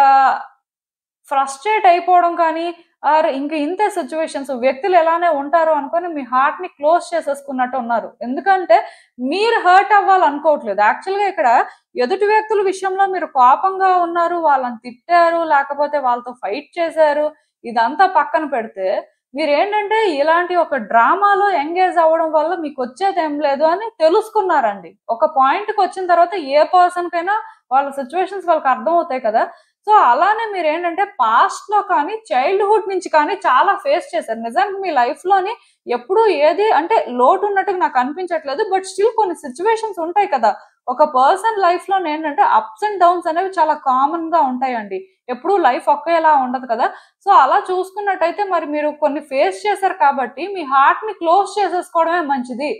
A: ఫ్రస్ట్రేట్ అయిపోవడం కానీ, ఆర్ ఇంక ఇంతే సిట్యుయేషన్స్ వ్యక్తులు ఎలానే ఉంటారు అనుకోని మీ హార్ట్‌ని క్లోజ్ చేసేసుకున్నట్టు ఉన్నారు. ఎందుకంటే మీరు హర్ట్ అవ్వాలనుకోవట్లేదు. యాక్చువల్‌గా ఇక్కడ ఎదుటి వ్యక్తుల విషయంలో మీరు కోపంగా ఉన్నారు, వాళ్ళని తిట్టారు, లేకపోతే వాళ్ళతో ఫైట్ చేశారు. ఇదంతా పక్కన పెడితే మీరేంటంటే ఇలాంటి ఒక డ్రామాలో ఎంగేజ్ అవ్వడం వల్ల మీకొచ్చేదేం లేదు అని తెలుసుకున్నారండి. ఒక పాయింట్‌కొచ్చిన తర్వాత ఏ పర్సన్‌కైనా వాళ్ళ సిట్యుయేషన్స్ వాళ్ళకి అర్థమవుతాయి కదా! సో, అలానే మీరేంటంటే పాస్ట్‌లో కానీ, చైల్డ్‌హుడ్ నుంచి కానీ చాలా ఫేస్ చేశారు. నిజానికి మీ లైఫ్‌లోని ఎప్పుడూ ఏది అంటే లోటున్నట్టుగా నాకనిపించట్లేదు. బట్ స్టిల్ కొన్ని సిట్యుయేషన్స్ ఉంటాయి కదా! ఒక పర్సన్ లైఫ్‌లోనేంటంటే అప్స్ అండ్ డౌన్స్ అనేవి చాలా కామన్‌గా ఉంటాయండి. ఎప్పుడూ లైఫ్ ఒకేలా ఉండదు కదా! సో, అలా చూసుకున్నట్టయితే మరి మీరు కొన్ని ఫేస్ చేశారు కాబట్టి మీ హార్ట్‌ని క్లోజ్ చేసేసుకోవడమే మంచిది.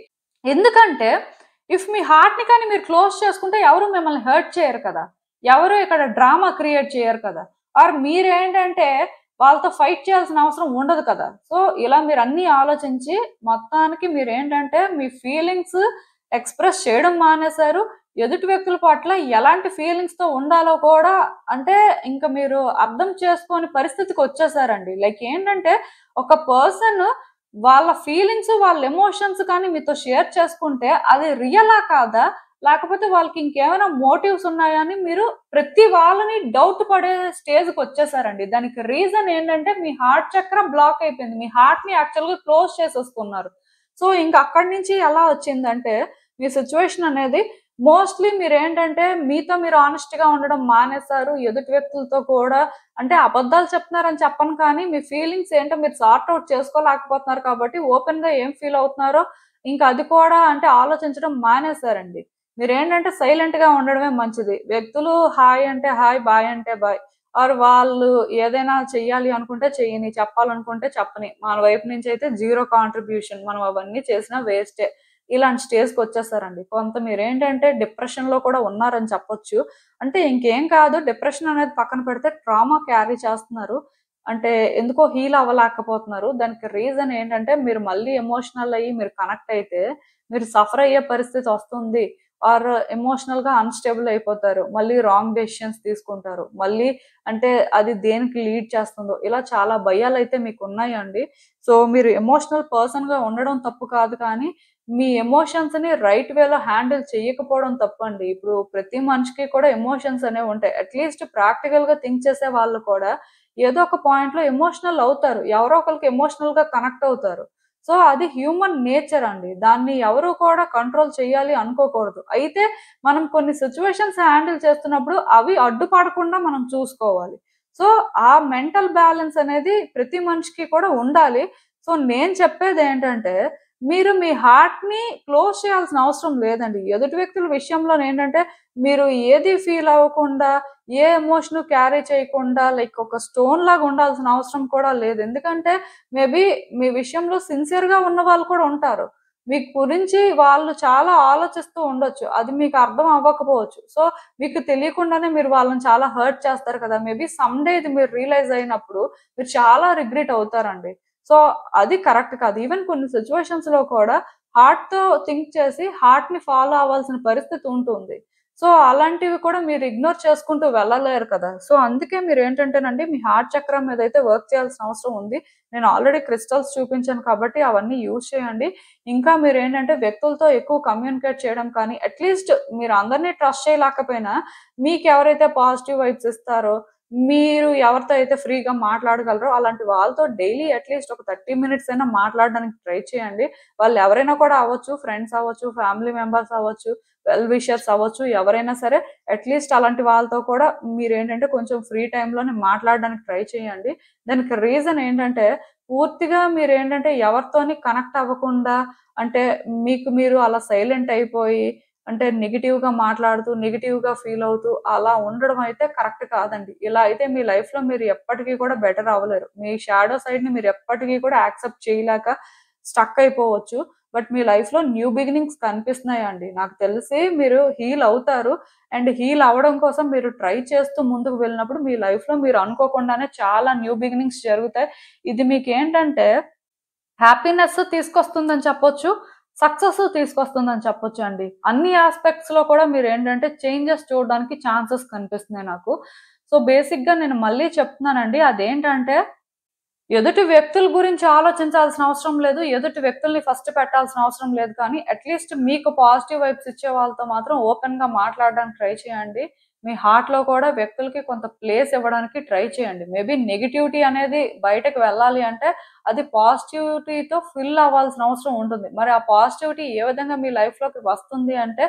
A: ఎందుకంటే మీ హార్ట్‌ని కానీ మీరు క్లోజ్ చేసుకుంటే ఎవరు మిమ్మల్ని హర్ట్ చేయరు కదా! ఎవరు ఇక్కడ డ్రామా క్రియేట్ చేయరు కదా! ఆర్ మీరేంటంటే వాళ్ళతో ఫైట్ చేయాల్సిన అవసరం ఉండదు కదా! సో, ఇలా మీరన్నీ ఆలోచించి మొత్తానికి మీరేంటంటే మీ ఫీలింగ్స్ ఎక్స్‌ప్రెస్ చేయడం మానేశారు. ఎదుటి వ్యక్తుల పట్ల ఎలాంటి ఫీలింగ్స్‌తో ఉండాలో కూడా అంటే ఇంక మీరు అర్థం చేసుకోని పరిస్థితికొచ్చేసారండి. లైక్ ఏంటంటే ఒక పర్సన్ వాళ్ళ ఫీలింగ్స్, వాళ్ళ ఎమోషన్స్ కానీ మీతో షేర్ చేసుకుంటే అది రియలా కాదా? లేకపోతే వాళ్ళకి ఇంకేమైనా మోటివ్స్ ఉన్నాయా అని మీరు ప్రతి వాళ్ళని డౌట్ పడే స్టేజ్‌కొచ్చేసారండి. దానికి రీజన్ ఏంటంటే మీ హార్ట్ చక్ర బ్లాక్ అయిపోయింది. మీ హార్ట్‌ని యాక్చువల్‌గా క్లోజ్ చేసేసుకున్నారు. సో, ఇంక అక్కడి నుంచి ఎలా వచ్చిందంటే మీ సిట్యుయేషన్ అనేది మోస్ట్‌లీ మీరేంటంటే మీతో మీరు హానెస్ట్‌గా ఉండడం మానేశారు. ఎదుటి వ్యక్తులతో కూడా అంటే అబద్ధాలు చెప్తున్నారని చెప్పను కానీ మీ ఫీలింగ్స్ ఏంటో మీరు సార్ట్ ఔట్ చేసుకోలేకపోతున్నారు కాబట్టి ఓపెన్‌గా ఏం ఫీల్ అవుతున్నారో ఇంకా అది కూడా అంటే ఆలోచించడం మానేశారండి. మీరేంటంటే సైలెంట్‌గా ఉండడమే మంచిది. వ్యక్తులు హాయ్ అంటే హాయ్, బాయ్ అంటే బాయ్. ఆర్ వాళ్ళు ఏదైనా చెయ్యాలి అనుకుంటే చెయ్యని, చెప్పాలనుకుంటే చెప్పని. మన వైపు నుంచయితే జీరో కాంట్రిబ్యూషన్. మనం అవన్నీ చేసినా వేస్టే. ఇలాంటి స్టేజ్‌కొచ్చేసారండి. కొంత మీరేంటంటే డిప్రెషన్‌లో కూడా ఉన్నారని చెప్పొచ్చు. అంటే ఇంకేం కాదు డిప్రెషన్ అనేది పక్కన పెడితే ట్రామా క్యారీ చేస్తున్నారు. అంటే ఎందుకో హీల్ అవ్వలేకపోతున్నారు. దానికి రీజన్ ఏంటంటే మీరు మళ్ళీ ఎమోషనల్ అయ్యి మీరు కనెక్ట్ అయితే మీరు సఫర్ అయ్యే పరిస్థితి వస్తుంది. ఆర్ ఎమోషనల్‌గా అన్‌స్టేబుల్ అయిపోతారు. మళ్ళీ రాంగ్ డెసిషన్స్ తీసుకుంటారు. మళ్ళీ అంటే అది దేనికి లీడ్ చేస్తుందో ఇలా చాలా భయాలైతే మీకున్నాయండి. సో, మీరు ఎమోషనల్ పర్సన్‌గా ఉండడం తప్పు కాదు కానీ, మీ ఎమోషన్స్ ని రైట్ వేలో హ్యాండిల్ చేయకపోవడం తప్పండి. ఇప్పుడు ప్రతి మనిషికి కూడా ఎమోషన్స్ అనేవి ఉంటాయి. అట్లీస్ట్ ప్రాక్టికల్ గా థింక్ చేసే వాళ్ళు కూడా ఏదో ఒక పాయింట్ లో ఎమోషనల్ అవుతారు. ఎవరో ఒకరికి ఎమోషనల్ గా కనెక్ట్ అవుతారు. సో అది హ్యూమన్ నేచర్ అండి. దాన్ని ఎవరు కూడా కంట్రోల్ చేయాలి అనుకోకూడదు. అయితే మనం కొన్ని సిచ్యువేషన్స్ హ్యాండిల్ చేస్తున్నప్పుడు అవి అడ్డుపడకుండా మనం చూసుకోవాలి. సో ఆ మెంటల్ బ్యాలెన్స్ అనేది ప్రతి మనిషికి కూడా ఉండాలి. సో నేను చెప్పేది ఏంటంటే, మీరు మీ హార్ట్‌ని క్లోజ్ చేయాల్సిన అవసరం లేదండి. ఎదుటి వ్యక్తుల విషయంలో ఏంటంటే, మీరు ఏది ఫీల్ అవ్వకుండా, ఏ ఎమోషన్ క్యారీ చేయకుండా లైక్ ఒక స్టోన్ లాగా ఉండాల్సిన అవసరం కూడా లేదు. ఎందుకంటే, మేబీ మీ విషయంలో సిన్సియర్‌గా ఉన్నవాళ్ళు కూడా ఉంటారు. మీ గురించి వాళ్ళు చాలా ఆలోచిస్తూ ఉండొచ్చు. అది మీకు అర్థం అవ్వకపోవచ్చు. సో, మీకు తెలియకుండానే మీరు వాళ్ళని చాలా హర్ట్ చేస్తారు కదా! మేబీ సమ్ డే ఇది మీరు రియలైజ్ అయినప్పుడు మీరు చాలా రిగ్రెట్ అవుతారండి. సో అది కరెక్ట్ కాదు. ఈవెన్ కొన్ని సిట్యుయేషన్స్‌లో కూడా హార్ట్‌తో థింక్ చేసి హార్ట్‌ని ఫాలో అవ్వాల్సిన పరిస్థితి ఉంటుంది. సో అలాంటివి కూడా మీరు ఇగ్నోర్ చేసుకుంటూ వెళ్ళలేరు కదా! సో అందుకే మీరేంటంటేనండి మీ హార్ట్ చక్రం మీదైతే వర్క్ చేయాల్సిన అవసరం ఉంది. నేను ఆల్రెడీ క్రిస్టల్స్ చూపించాను కాబట్టి అవన్నీ యూజ్ చేయండి. ఇంకా మీరేంటంటే వ్యక్తులతో ఎక్కువ కమ్యూనికేట్ చేయడం కానీ, అట్‌లీస్ట్ మీరు అందరిని ట్రస్ట్ చేయలేకపోయినా మీకెవరైతే పాజిటివ్ వైబ్స్ ఇస్తారో, మీరు ఎవరితో అయితే ఫ్రీగా మాట్లాడగలరో అలాంటి వాళ్ళతో డైలీ అట్‌లీస్ట్ ఒక 30 మినిట్స్ అయినా మాట్లాడడానికి ట్రై చేయండి. వాళ్ళు ఎవరైనా కూడా అవ్వచ్చు, ఫ్రెండ్స్ అవ్వచ్చు, ఫ్యామిలీ మెంబర్స్ అవ్వచ్చు, వెల్ విషర్స్ అవ్వచ్చు, ఎవరైనా సరే అట్‌లీస్ట్ అలాంటి వాళ్ళతో కూడా మీరేంటంటే కొంచెం ఫ్రీ టైమ్‌లోనే మాట్లాడడానికి ట్రై చేయండి. దానికి రీజన్ ఏంటంటే పూర్తిగా మీరేంటంటే ఎవరితోని కనెక్ట్ అవ్వకుండా అంటే మీకు మీరు అలా సైలెంట్ అయిపోయి అంటే నెగెటివ్‌గా మాట్లాడుతూ, నెగెటివ్‌గా ఫీల్ అవుతూ అలా ఉండడం అయితే కరెక్ట్ కాదండి. ఇలా అయితే మీ లైఫ్‌లో మీరు ఎప్పటికి కూడా బెటర్ అవ్వలేరు. మీ షాడో సైడ్‌ని మీరు ఎప్పటికి కూడా యాక్సెప్ట్ చేయలేక స్టక్ అయిపోవచ్చు. బట్ మీ లైఫ్‌లో న్యూ బిగినింగ్స్ కనిపిస్తున్నాయండి. నాకు తెలిసి మీరు హీల్ అవుతారు. అండ్ హీల్ అవ్వడం కోసం మీరు ట్రై చేస్తూ ముందుకు వెళ్ళినప్పుడు మీ లైఫ్‌లో మీరు అనుకోకుండానే చాలా న్యూ బిగినింగ్స్ జరుగుతాయి. ఇది మీకేంటంటే హ్యాపీనెస్ తీసుకొస్తుందని చెప్పొచ్చు. సక్సెస్ తీసుకొస్తుందని చెప్పొచ్చండి. అన్ని యాస్పెక్ట్స్‌లో కూడా మీరేంటంటే చేంజెస్ చూడడానికి ఛాన్సెస్ కనిపిస్తున్నాయి నాకు. సో, బేసిక్‌గా నేను మళ్ళీ చెప్తున్నానండి. అదేంటంటే ఎదుటి వ్యక్తుల గురించి ఆలోచించాల్సిన అవసరం లేదు. ఎదుటి వ్యక్తుల్ని ఫస్ట్ పెట్టాల్సిన అవసరం లేదు. కానీ అట్‌లీస్ట్ మీకు పాజిటివ్ వైబ్స్ ఇచ్చే వాళ్ళతో మాత్రం ఓపెన్‌గా మాట్లాడడానికి ట్రై చేయండి. మీ హార్ట్‌లో కూడా వ్యక్తులకి కొంత ప్లేస్ ఇవ్వడానికి ట్రై చేయండి. మేబీ నెగటివిటీ అనేది బయటకు వెళ్ళాలి అంటే అది పాజిటివిటీతో ఫిల్ అవ్వాల్సిన అవసరం ఉంటుంది. మరి ఆ పాజిటివిటీ ఏ విధంగా మీ లైఫ్‌లోకి వస్తుంది అంటే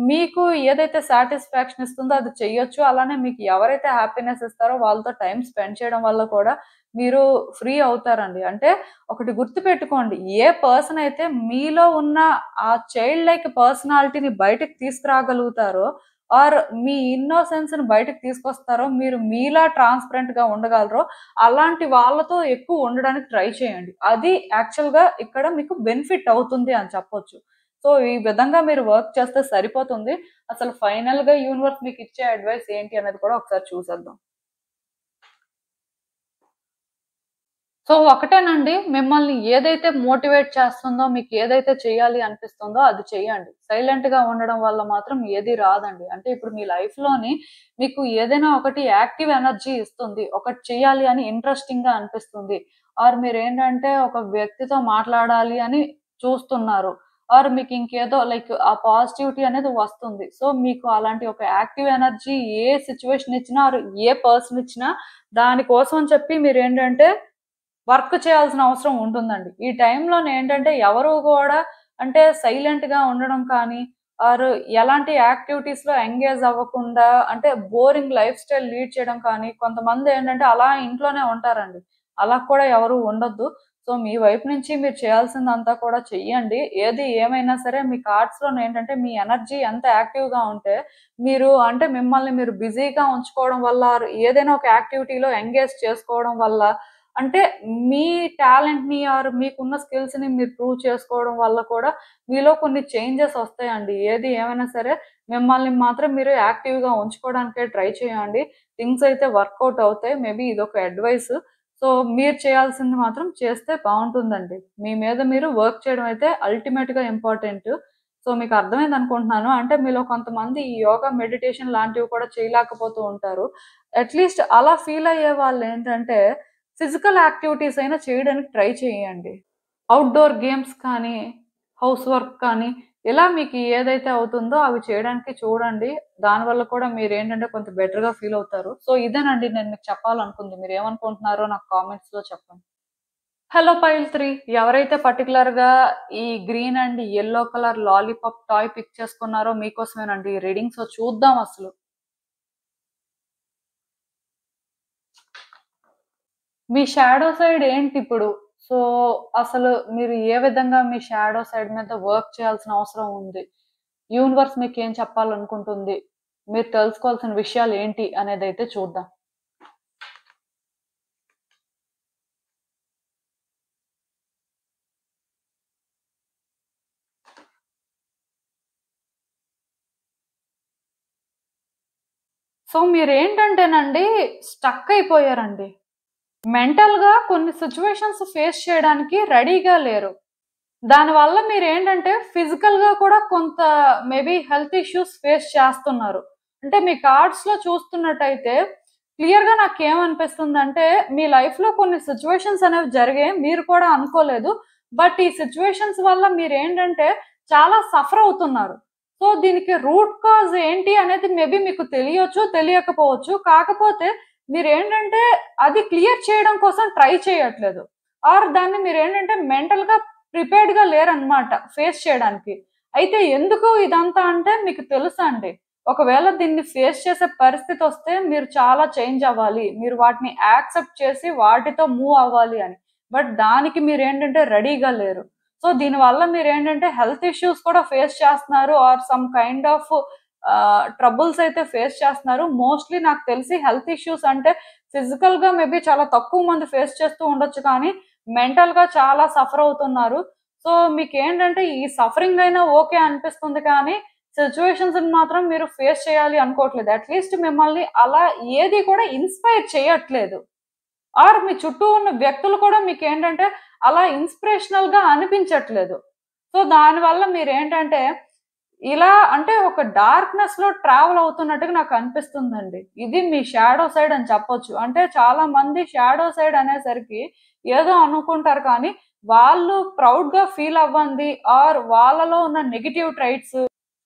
A: మీకు ఏదైతే సాటిస్ఫాక్షన్ ఇస్తుందో అది చెయ్యొచ్చు. అలానే మీకు ఎవరైతే హ్యాపీనెస్ ఇస్తారో వాళ్ళతో టైమ్ స్పెండ్ చేయడం వల్ల కూడా మీరు ఫ్రీ అవుతారండి. అంటే ఒకటి గుర్తుపెట్టుకోండి. ఏ పర్సన్ అయితే మీలో ఉన్న ఆ చైల్డ్ లైక్ పర్సనాలిటీని బయటకి తీసుకురాగలుగుతారో ఆర్ మీ ఇన్నోసెన్స్‌ని బయటకి తీసుకొస్తారో, మీరు మీలా ట్రాన్స్‌పరెంట్‌గా ఉండగలరో, అలాంటి వాళ్ళతో ఎక్కువ ఉండడానికి ట్రై చేయండి. అది యాక్చువల్‌గా ఇక్కడ మీకు బెనిఫిట్ అవుతుంది అని చెప్పొచ్చు. సో, ఈ విధంగా మీరు వర్క్ చేస్తే సరిపోతుంది. అసలు ఫైనల్‌గా యూనివర్స్ మీకిచ్చే అడ్వైస్ ఏంటి అనేది కూడా ఒకసారి చూసేద్దాం. సో ఒకటేనండి. మిమ్మల్ని ఏదైతే మోటివేట్ చేస్తుందో, మీకు ఏదైతే చేయాలి అనిపిస్తుందో అది చేయండి. సైలెంట్‌గా ఉండడం వల్ల మాత్రం ఏది రాదండి. అంటే ఇప్పుడు మీ లైఫ్‌లోని మీకు ఏదైనా ఒకటి యాక్టివ్ ఎనర్జీ ఇస్తుంది. ఒకటి చేయాలి అని ఇంట్రెస్టింగ్‌గా అనిపిస్తుంది. ఆర్ మీరేంటంటే ఒక వ్యక్తితో మాట్లాడాలి అని చూస్తున్నారు. ఆర్ మీకు ఇంకేదో లైక్ ఆ పాజిటివిటీ అనేది వస్తుంది. సో మీకు అలాంటి ఒక యాక్టివ్ ఎనర్జీ ఏ సిట్యుయేషన్ ఇచ్చినా ఆర్ ఏ పర్సన్ ఇచ్చినా దాని కోసం అని చెప్పి మీరేంటంటే వర్క్ చేయాల్సిన అవసరం ఉంటుందండి. ఈ టైంలోనేంటంటే ఎవరు గూడా అంటే సైలెంట్‌గా ఉండడం కానీ, ఆర్ ఎలాంటి యాక్టివిటీస్‌లో ఎంగేజ్ అవ్వకుండా అంటే బోరింగ్ లైఫ్ స్టైల్ లీడ్ చేయడం కానీ, కొంతమందేంటంటే అలా ఇంట్లోనే ఉంటారండి. అలా కూడా ఎవరు ఉండొద్దు. సో, మీ వైపు నుంచి మీరు చేయాల్సిందంతా కూడా చెయ్యండి. ఏది ఏమైనా సరే మీ కార్డ్స్‌లోనేంటంటే మీ ఎనర్జీ ఎంత యాక్టివ్‌గా ఉంటే, మీరు అంటే మిమ్మల్ని మీరు బిజీగా ఉంచుకోవడం వల్ల, ఆర్ ఏదైనా ఒక యాక్టివిటీలో ఎంగేజ్ చేసుకోవడం వల్ల అంటే మీ టాలెంట్‌ని ఆర్ మీకున్న స్కిల్స్‌ని మీరు ప్రూవ్ చేసుకోవడం వల్ల కూడా మీలో కొన్ని చేంజెస్ వస్తాయండి. ఏది ఏమైనా సరే మిమ్మల్ని మాత్రం మీరు యాక్టివ్‌గా ఉంచుకోవడానికే ట్రై చేయండి. థింగ్స్ అయితే వర్కౌట్ అవుతాయి. మేబీ ఇదొక అడ్వైస్. సో, మీరు చేయాల్సింది మాత్రం చేస్తే బావుంటుందండి. మీ మీద మీరు వర్క్ చేయడం అయితే అల్టిమేట్‌గా ఇంపార్టెంట్. సో, మీకు అర్థమైందనుకుంటున్నాను. అంటే మీలో కొంతమంది ఈ యోగా, మెడిటేషన్ లాంటివి కూడా చేయలేకపోతూ ఉంటారు. అట్‌లీస్ట్ అలా ఫీల్ అయ్యే వాళ్ళేంటంటే ఫిజికల్ యాక్టివిటీస్ అయినా చేయడానికి ట్రై చేయండి. ఔట్‌డోర్ గేమ్స్ కానీ, హౌస్ వర్క్ కానీ ఇలా మీకు ఏదైతే అవుతుందో అవి చేయడానికి చూడండి. దానివల్ల కూడా మీరేంటంటే కొంత బెటర్‌గా ఫీల్ అవుతారు. సో, ఇదేనండి నేను మీకు చెప్పాలనుకుంది. మీరేమనుకుంటున్నారో నాకు కామెంట్స్‌లో చెప్పండి. హలో పైల్ 3 ఎవరైతే పర్టిక్యులర్‌గా ఈ green and yellow colour lollipop toy pick చేసుకున్నారో మీకోసమేనండి ఈ రీడింగ్. సో, చూద్దాం అసలు. మీ షాడో సైడ్ ఏంటిప్పుడు? సో, అసలు మీరు ఏ విధంగా మీ షాడో సైడ్ మీద వర్క్ చేయాల్సిన అవసరం ఉంది? యూనివర్స్ మీకేం చెప్పాలనుకుంటుంది? మీరు తెలుసుకోవాల్సిన విషయాలేంటి అనేదైతే చూద్దాం. సో, మీరేంటంటేనండి స్టక్ అయిపోయారండి. మెంటల్‌గా కొన్ని సిట్యుయేషన్స్ ఫేస్ చేయడానికి రెడీగా లేరు. దానివల్ల మీరేంటంటే ఫిజికల్‌గా కూడా కొంత మేబీ హెల్త్ ఇష్యూస్ ఫేస్ చేస్తున్నారు. అంటే మీ కార్డ్స్‌లో చూస్తున్నట్టయితే క్లియర్‌గా నాకేమనిపిస్తుందంటే మీ లైఫ్‌లో కొన్ని సిట్యుయేషన్స్ అనేవి జరిగాయి. మీరు కూడా అనుకోలేదు. బట్ ఈ సిట్యుయేషన్స్ వల్ల మీరేంటంటే చాలా సఫర్ అవుతున్నారు. సో, దీనికి రూట్ కాజ్ ఏంటి అనేది మేబీ మీకు తెలియొచ్చు, తెలియకపోవచ్చు. కాకపోతే మీరేంటంటే అది క్లియర్ చేయడం కోసం ట్రై చేయట్లేదు. ఆర్ దాన్ని మీరేంటంటే మెంటల్‌గా ప్రిపేర్డ్‌గా లేరనమాట ఫేస్ చేయడానికి. అయితే ఎందుకు ఇదంతా అంటే మీకు తెలుసా అండి. ఒకవేళ దీన్ని ఫేస్ చేసే పరిస్థితొస్తే మీరు చాలా చేంజ్ అవ్వాలి. మీరు వాటిని యాక్సెప్ట్ చేసి వాటితో మూవ్ అవ్వాలి అని. బట్ దానికి మీరేంటంటే రెడీగా లేరు. సో, దీనివల్ల మీరేంటంటే హెల్త్ ఇష్యూస్ కూడా ఫేస్ చేస్తున్నారు. Or some kind of troubles అయితే ఫేస్ చేస్తున్నారు. మోస్ట్‌లీ నాకు తెలిసి హెల్త్ ఇష్యూస్ అంటే ఫిజికల్‌గా మేబీ చాలా తక్కువ మంది ఫేస్ చేస్తూ ఉండొచ్చు కానీ మెంటల్‌గా చాలా సఫర్ అవుతున్నారు. సో, మీకేంటంటే ఈ సఫరింగ్ అయినా ఓకే అనిపిస్తుంది కానీ, సిట్యుయేషన్స్‌ని మాత్రం మీరు ఫేస్ చేయాలి అనుకోవట్లేదు. అట్‌లీస్ట్ మిమ్మల్ని అలా ఏది కూడా ఇన్‌స్పైర్ చేయట్లేదు. ఆర్ మీ చుట్టూ ఉన్న వ్యక్తులు కూడా మీకేంటంటే అలా ఇన్‌స్పిరేషనల్‌గా అనిపించట్లేదు. సో, దానివల్ల మీరేంటంటే ఇలా అంటే ఒక డార్క్‌నెస్‌లో ట్రావెల్ అవుతున్నట్టుగా నాకనిపిస్తుందండి. ఇది మీ షాడో సైడ్ అని చెప్పొచ్చు. అంటే చాలా మంది షాడో సైడ్ అనేసరికి ఏదో అనుకుంటారు కానీ, వాళ్ళు ప్రౌడ్‌గా ఫీల్ అవ్వంది ఆర్ వాళ్ళలో ఉన్న నెగెటివ్ ట్రైట్స్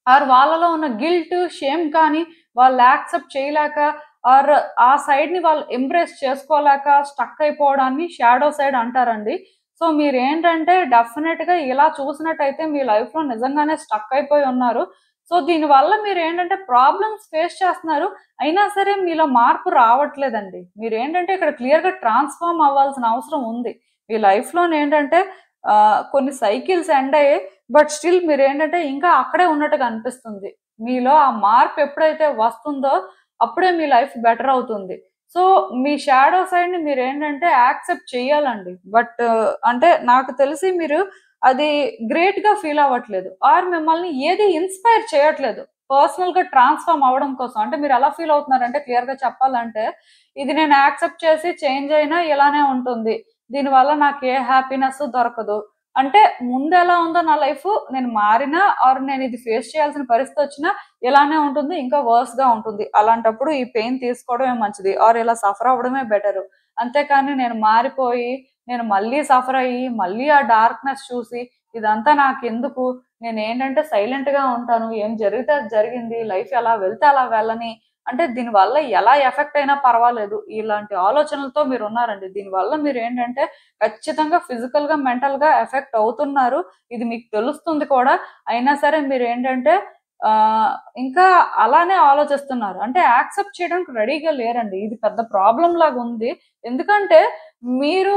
A: ఆర్ వాళ్ళలో ఉన్న గిల్ట్, షేమ్ కానీ వాళ్ళు యాక్సెప్ట్ చేయలేక ఆర్ ఆ సైడ్‌ని వాళ్ళు ఎంబ్రేస్ చేసుకోలేక స్టక్ అయిపోవడాన్ని షాడో సైడ్ అంటారండి. సో, మీరేంటంటే డెఫినెట్‌గా ఇలా చూసినట్టయితే మీ లైఫ్‌లో నిజంగానే స్టక్ అయిపోయి ఉన్నారు. సో, దీనివల్ల మీరేంటంటే ప్రాబ్లమ్స్ ఫేస్ చేస్తున్నారు. అయినా సరే మీలో మార్పు రావట్లేదండి. మీరేంటంటే ఇక్కడ క్లియర్‌గా ట్రాన్స్‌ఫార్మ్ అవ్వాల్సిన అవసరం ఉంది. మీ లైఫ్‌లోనేంటంటే కొన్ని సైకిల్స్ ఎండ్ అయ్యాయి. బట్ స్టిల్ మీరేంటంటే ఇంకా అక్కడే ఉన్నట్టుగా అనిపిస్తుంది. మీలో ఆ మార్పు ఎప్పుడైతే వస్తుందో అప్పుడే మీ లైఫ్ బెటర్ అవుతుంది. సో, మీ షాడో సైడ్‌ని మీరేంటంటే యాక్సెప్ట్ చేయాలండి. బట్ అంటే నాకు తెలిసి మీరు అది గ్రేట్‌గా ఫీల్ అవ్వట్లేదు. ఆర్ మిమ్మల్ని ఏది ఇన్‌స్పైర్ చేయట్లేదు. పర్సనల్‌గా ట్రాన్స్‌ఫార్మ్ అవ్వడం కోసం. అంటే మీరు ఎలా ఫీల్ అవుతున్నారంటే క్లియర్‌గా చెప్పాలంటే, ఇది నేను యాక్సెప్ట్ చేసి చేంజ్ అయినా ఇలానే ఉంటుంది. దీనివల్ల నాకు ఏ హ్యాపీనెస్ దొరకదు. అంటే ముందెలా ఉందో నా లైఫు నేను మారినా ఆర్ నేను ఇది ఫేస్ చేయాల్సిన పరిస్థితొచ్చినా ఇలానే ఉంటుంది. ఇంకా వర్స్‌గా ఉంటుంది. అలాంటప్పుడు ఈ పెయిన్ తీసుకోవడమే మంచిది. ఆర్ ఇలా సఫర్ అవ్వడమే బెటరు. అంతేకాని నేను మారిపోయి, నేను మళ్ళీ సఫర్ అయ్యి, మళ్ళీ ఆ డార్క్‌నెస్ చూసి ఇదంతా నాకెందుకు? నేనేంటంటే సైలెంట్‌గా ఉంటాను. ఏం జరిగితే అది జరిగింది. లైఫ్ ఎలా వెళ్తే అలా వెళ్ళని. అంటే దీనివల్ల ఎలా ఎఫెక్ట్ అయినా పర్వాలేదు. ఇలాంటి ఆలోచనలతో మీరున్నారండి. దీనివల్ల మీరేంటంటే ఖచ్చితంగా ఫిజికల్‌గా, మెంటల్‌గా ఎఫెక్ట్ అవుతున్నారు. ఇది మీకు తెలుస్తుంది కూడా. అయినా సరే మీరేంటంటే ఇంకా అలానే ఆలోచిస్తున్నారు. అంటే యాక్సెప్ట్ చేయడానికి రెడీగా లేరండి. ఇది పెద్ద ప్రాబ్లమ్ లాగుంది. ఎందుకంటే మీరు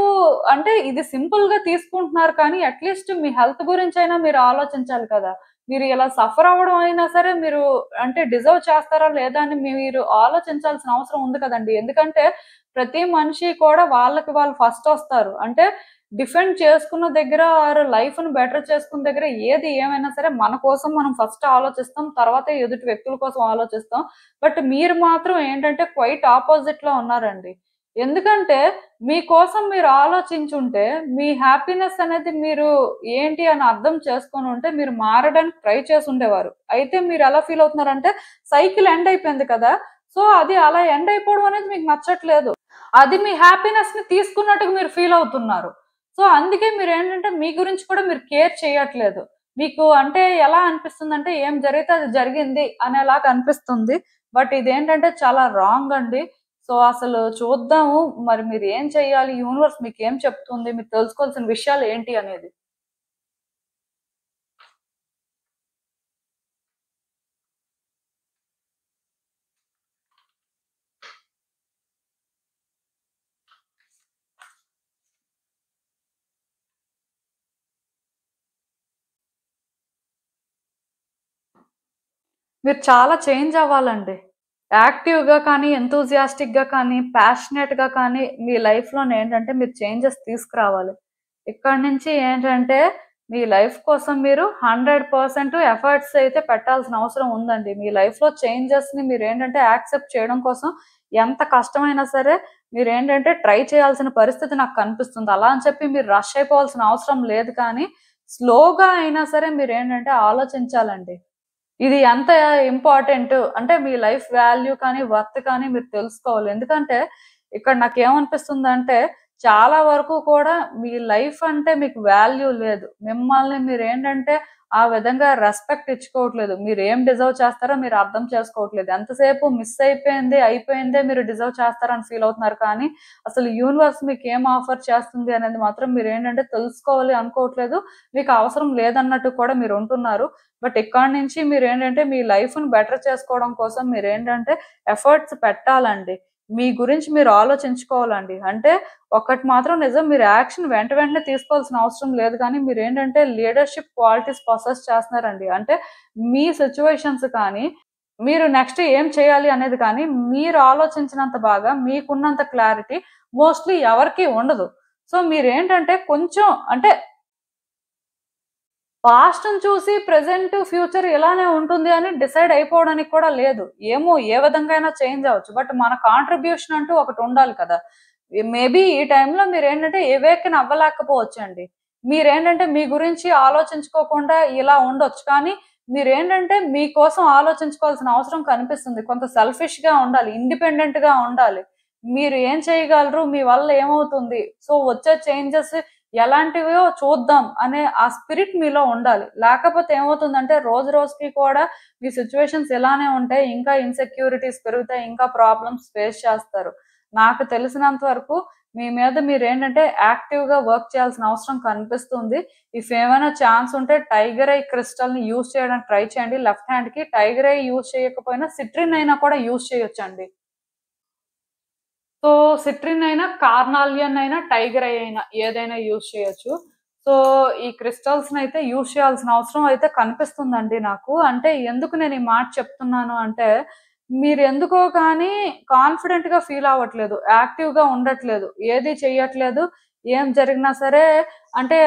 A: అంటే ఇది సింపుల్‌గా తీసుకుంటున్నారు కానీ అట్‌లీస్ట్ మీ హెల్త్ గురించైనా మీరు ఆలోచించాలి కదా! మీరు ఇలా సఫర్ అవ్వడం అయినా సరే మీరు అంటే డిజర్వ్ చేస్తారా లేదా అని మీరు ఆలోచించాల్సిన అవసరం ఉంది కదండీ. ఎందుకంటే ప్రతి మనిషి కూడా వాళ్ళకి వాళ్ళు ఫస్టొస్తారు. అంటే డిఫెండ్ చేసుకున్న దగ్గర ఆర్ లైఫ్‌ని బెటర్ చేసుకున్న దగ్గర ఏది ఏమైనా సరే మన కోసం మనం ఫస్ట్ ఆలోచిస్తాం. తర్వాత ఎదుటి వ్యక్తుల కోసం ఆలోచిస్తాం. బట్ మీరు మాత్రం ఏంటంటే క్వైట్ ఆపోజిట్‌లో ఉన్నారండి. ఎందుకంటే మీకోసం మీరు ఆలోచించుంటే మీ హ్యాపీనెస్ అనేది మీరు ఏంటి అని అర్థం చేసుకొనుంటే మీరు మారడానికి ట్రై చేసుండేవారు. అయితే మీరెలా ఫీల్ అవుతున్నారంటే సైకిల్ ఎండ్ అయిపోయింది కదా! సో, అది అలా ఎండ్ అయిపోవడం అనేది మీకు నచ్చట్లేదు. అది మీ హ్యాపీనెస్‌ని తీసుకున్నట్టుగా మీరు ఫీల్ అవుతున్నారు. సో, అందుకే మీరేంటంటే మీ గురించి కూడా మీరు కేర్ చేయట్లేదు. మీకు అంటే ఎలా అనిపిస్తుందంటే ఏం జరిగితే అది జరిగింది అనేలాగా అనిపిస్తుంది. బట్ ఇదేంటంటే చాలా రాంగ్ అండి. సో, అసలు చూద్దాము మరి మీరు ఏం చేయాలి? యూనివర్స్ మీకేం చెప్తుంది? మీరు తెలుసుకోవాల్సిన విషయాలు ఏంటి అనేది. మీరు చాలా చేంజ్ అవ్వాలండి. యాక్టివ్‌గా కానీ, ఎంతూసియాస్టిక్‌గా కానీ, ప్యాషనేట్‌గా కానీ మీ లైఫ్‌లోనేంటంటే మీరు చేంజెస్ తీసుకురావాలి. ఇక్కడి నుంచి ఏంటంటే మీ లైఫ్ కోసం మీరు 100% ఎఫర్ట్స్ అయితే పెట్టాల్సిన అవసరం ఉందండి. మీ లైఫ్‌లో చేంజెస్‌ని మీరేంటంటే యాక్సెప్ట్ చేయడం కోసం ఎంత కష్టమైనా సరే మీరేంటంటే ట్రై చేయాల్సిన పరిస్థితి నాకు కనిపిస్తుంది. అలా అని చెప్పి మీరు రష్ అయిపోవాల్సిన అవసరం లేదు కానీ, స్లోగా అయినా సరే మీరేంటంటే ఆలోచించాలండి. ఇది ఎంత ఇంపార్టెంట్ అంటే మీ లైఫ్ వాల్యూ కానీ, వర్త్ కానీ మీరు తెలుసుకోవాలి. ఎందుకంటే ఇక్కడ నాకేమనిపిస్తుందంటే చాలా వరకు కూడా మీ లైఫ్ అంటే మీకు వాల్యూ లేదు. మిమ్మల్ని మీరేంటంటే ఆ విధంగా రెస్పెక్ట్ ఇచ్చుకోవట్లేదు. మీరేం డిజర్వ్ చేస్తారో మీరు అర్థం చేసుకోవట్లేదు. ఎంతసేపు మిస్ అయిపోయింది, అయిపోయిందే మీరు డిజర్వ్ చేస్తారని ఫీల్ అవుతున్నారు కానీ, అసలు యూనివర్స్ మీకేం ఆఫర్ చేస్తుంది అనేది మాత్రం మీరేంటంటే తెలుసుకోవాలి అనుకోవట్లేదు. మీకు అవసరం లేదన్నట్టు కూడా మీరు ఉంటున్నారు. బట్ ఇక్కడి నుంచి మీరేంటంటే మీ లైఫ్‌ని బెటర్ చేసుకోవడం కోసం మీరేంటంటే ఎఫర్ట్స్ పెట్టాలండి. మీ గురించి మీరు ఆలోచించుకోవాలండి. అంటే ఒక్కటి మాత్రం నిజం మీరు యాక్షన్ వెంట వెంటనే తీసుకోవాల్సిన అవసరం లేదు కానీ మీరేంటంటే లీడర్‌షిప్ క్వాలిటీస్ పొసెస్ చేస్తున్నారండి. అంటే మీ సిట్యుయేషన్స్ కానీ, మీరు నెక్స్ట్ ఏం చేయాలి అనేది కానీ మీరు ఆలోచించినంత బాగా మీకున్నంత క్లారిటీ మోస్ట్‌లీ ఎవరికీ ఉండదు. సో మీరేంటంటే కొంచెం అంటే పాస్ట్‌ని చూసి ప్రెజెంట్, ఫ్యూచర్ ఇలానే ఉంటుంది అని డిసైడ్ అయిపోవడానికి కూడా లేదు. ఏమో ఏ విధంగా అయినా చేంజ్ అవ్వచ్చు. బట్ మన కాంట్రిబ్యూషన్ అంటూ ఒకటుండాలి కదా! మేబీ ఈ టైంలో మీరేంటంటే ఎవేకెన్ అవ్వలేకపోవచ్చండి. మీరేంటంటే మీ గురించి ఆలోచించుకోకుండా ఇలా ఉండొచ్చు. కానీ మీరేంటంటే మీకోసం ఆలోచించుకోవాల్సిన అవసరం కనిపిస్తుంది. కొంత సెల్ఫిష్‌గా ఉండాలి. ఇండిపెండెంట్‌గా ఉండాలి. మీరు ఏం చేయగలరు? మీ వల్ల ఏమవుతుంది? సో, వచ్చే చేంజెస్ ఎలాంటివో చూద్దాం అనే ఆ స్పిరిట్ మీలో ఉండాలి. లేకపోతే ఏమవుతుందంటే రోజు రోజుకి కూడా మీ సిట్యుయేషన్స్ ఇలానే ఉంటాయి. ఇంకా ఇన్‌సెక్యూరిటీస్ పెరుగుతాయి. ఇంకా ప్రాబ్లమ్స్ ఫేస్ చేస్తారు. నాకు తెలిసినంత వరకు మీ మీద మీరేంటంటే యాక్టివ్‌గా వర్క్ చేయాల్సిన అవసరం కనిపిస్తుంది. ఇఫ్ ఏమైనా ఛాన్స్ ఉంటే టైగర్ ఐ క్రిస్టల్‌ని యూజ్ చేయడానికి ట్రై చేయండి. లెఫ్ట్ హ్యాండ్‌కి టైగర్ ఐ యూజ్ చేయకపోయినా సిట్రిన్ అయినా కూడా యూజ్ చేయొచ్చండి. సో, సిట్రిన్ అయినా, కార్నాలియన్ అయినా, టైగర్ ఐ అయినా ఏదైనా యూజ్ చేయొచ్చు. సో, ఈ క్రిస్టల్స్‌నయితే యూజ్ చేయాల్సిన అవసరం అయితే కనిపిస్తుందండి నాకు. అంటే ఎందుకు నేను ఈ మాట చెప్తున్నాను అంటే, మీరెందుకో కానీ కాన్ఫిడెంట్‌గా ఫీల్ అవ్వట్లేదు. యాక్టివ్‌గా ఉండట్లేదు. ఏది చెయ్యట్లేదు. ఏం జరిగినా సరే అంటే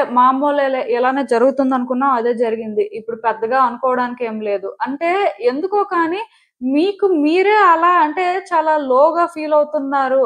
A: ఇలానే జరుగుతుందనుకున్నాం అదే జరిగింది. ఇప్పుడు పెద్దగా అనుకోవడానికి ఏం లేదు. అంటే ఎందుకో కానీ మీకు మీరే అలా అంటే చాలా లోగా ఫీల్ అవుతున్నారు.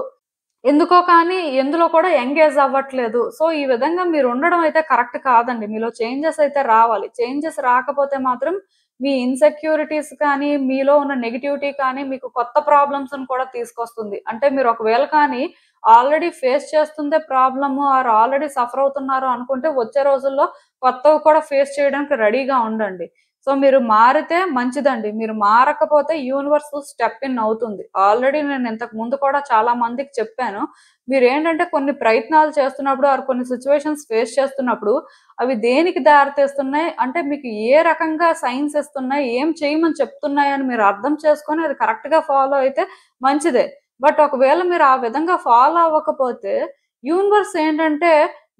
A: ఎందుకో కానీ ఎందులో కూడా ఎంగేజ్ అవ్వట్లేదు. సో, ఈ విధంగా మీరుండడం అయితే కరెక్ట్ కాదండి. మీలో చేంజెస్ అయితే రావాలి. చేంజెస్ రాకపోతే మాత్రం మీ ఇన్‌సెక్యూరిటీస్ కానీ, మీలో ఉన్న నెగటివిటీ కానీ మీకు కొత్త ప్రాబ్లమ్స్‌ని కూడా తీసుకొస్తుంది. అంటే మీరు ఒకవేళ కానీ ఆల్రెడీ ఫేస్ చేస్తుందే ప్రాబ్లము ఆల్రెడీ సఫర్ అవుతున్నారు అనుకుంటే వచ్చే రోజుల్లో కొత్తవి కూడా ఫేస్ చేయడానికి రెడీగా ఉండండి. సో, మీరు మారితే మంచిదండి. మీరు మారకపోతే యూనివర్స్ స్టెప్ ఇన్ అవుతుంది. ఆల్రెడీ నేను ఇంతకు ముందు కూడా చాలా మందికి చెప్పాను. మీరేంటంటే కొన్ని ప్రయత్నాలు చేస్తున్నప్పుడు కొన్ని సిట్యుయేషన్స్ ఫేస్ చేస్తున్నప్పుడు అవి దేనికి దారితీస్తున్నాయి, అంటే మీకు ఏ రకంగా సైన్స్ ఇస్తున్నాయి, ఏం చేయమని చెప్తున్నాయని మీరు అర్థం చేసుకొని అది కరెక్ట్‌గా ఫాలో అయితే మంచిదే. బట్ ఒకవేళ మీరు ఆ విధంగా ఫాలో అవ్వకపోతే యూనివర్స్ ఏంటంటే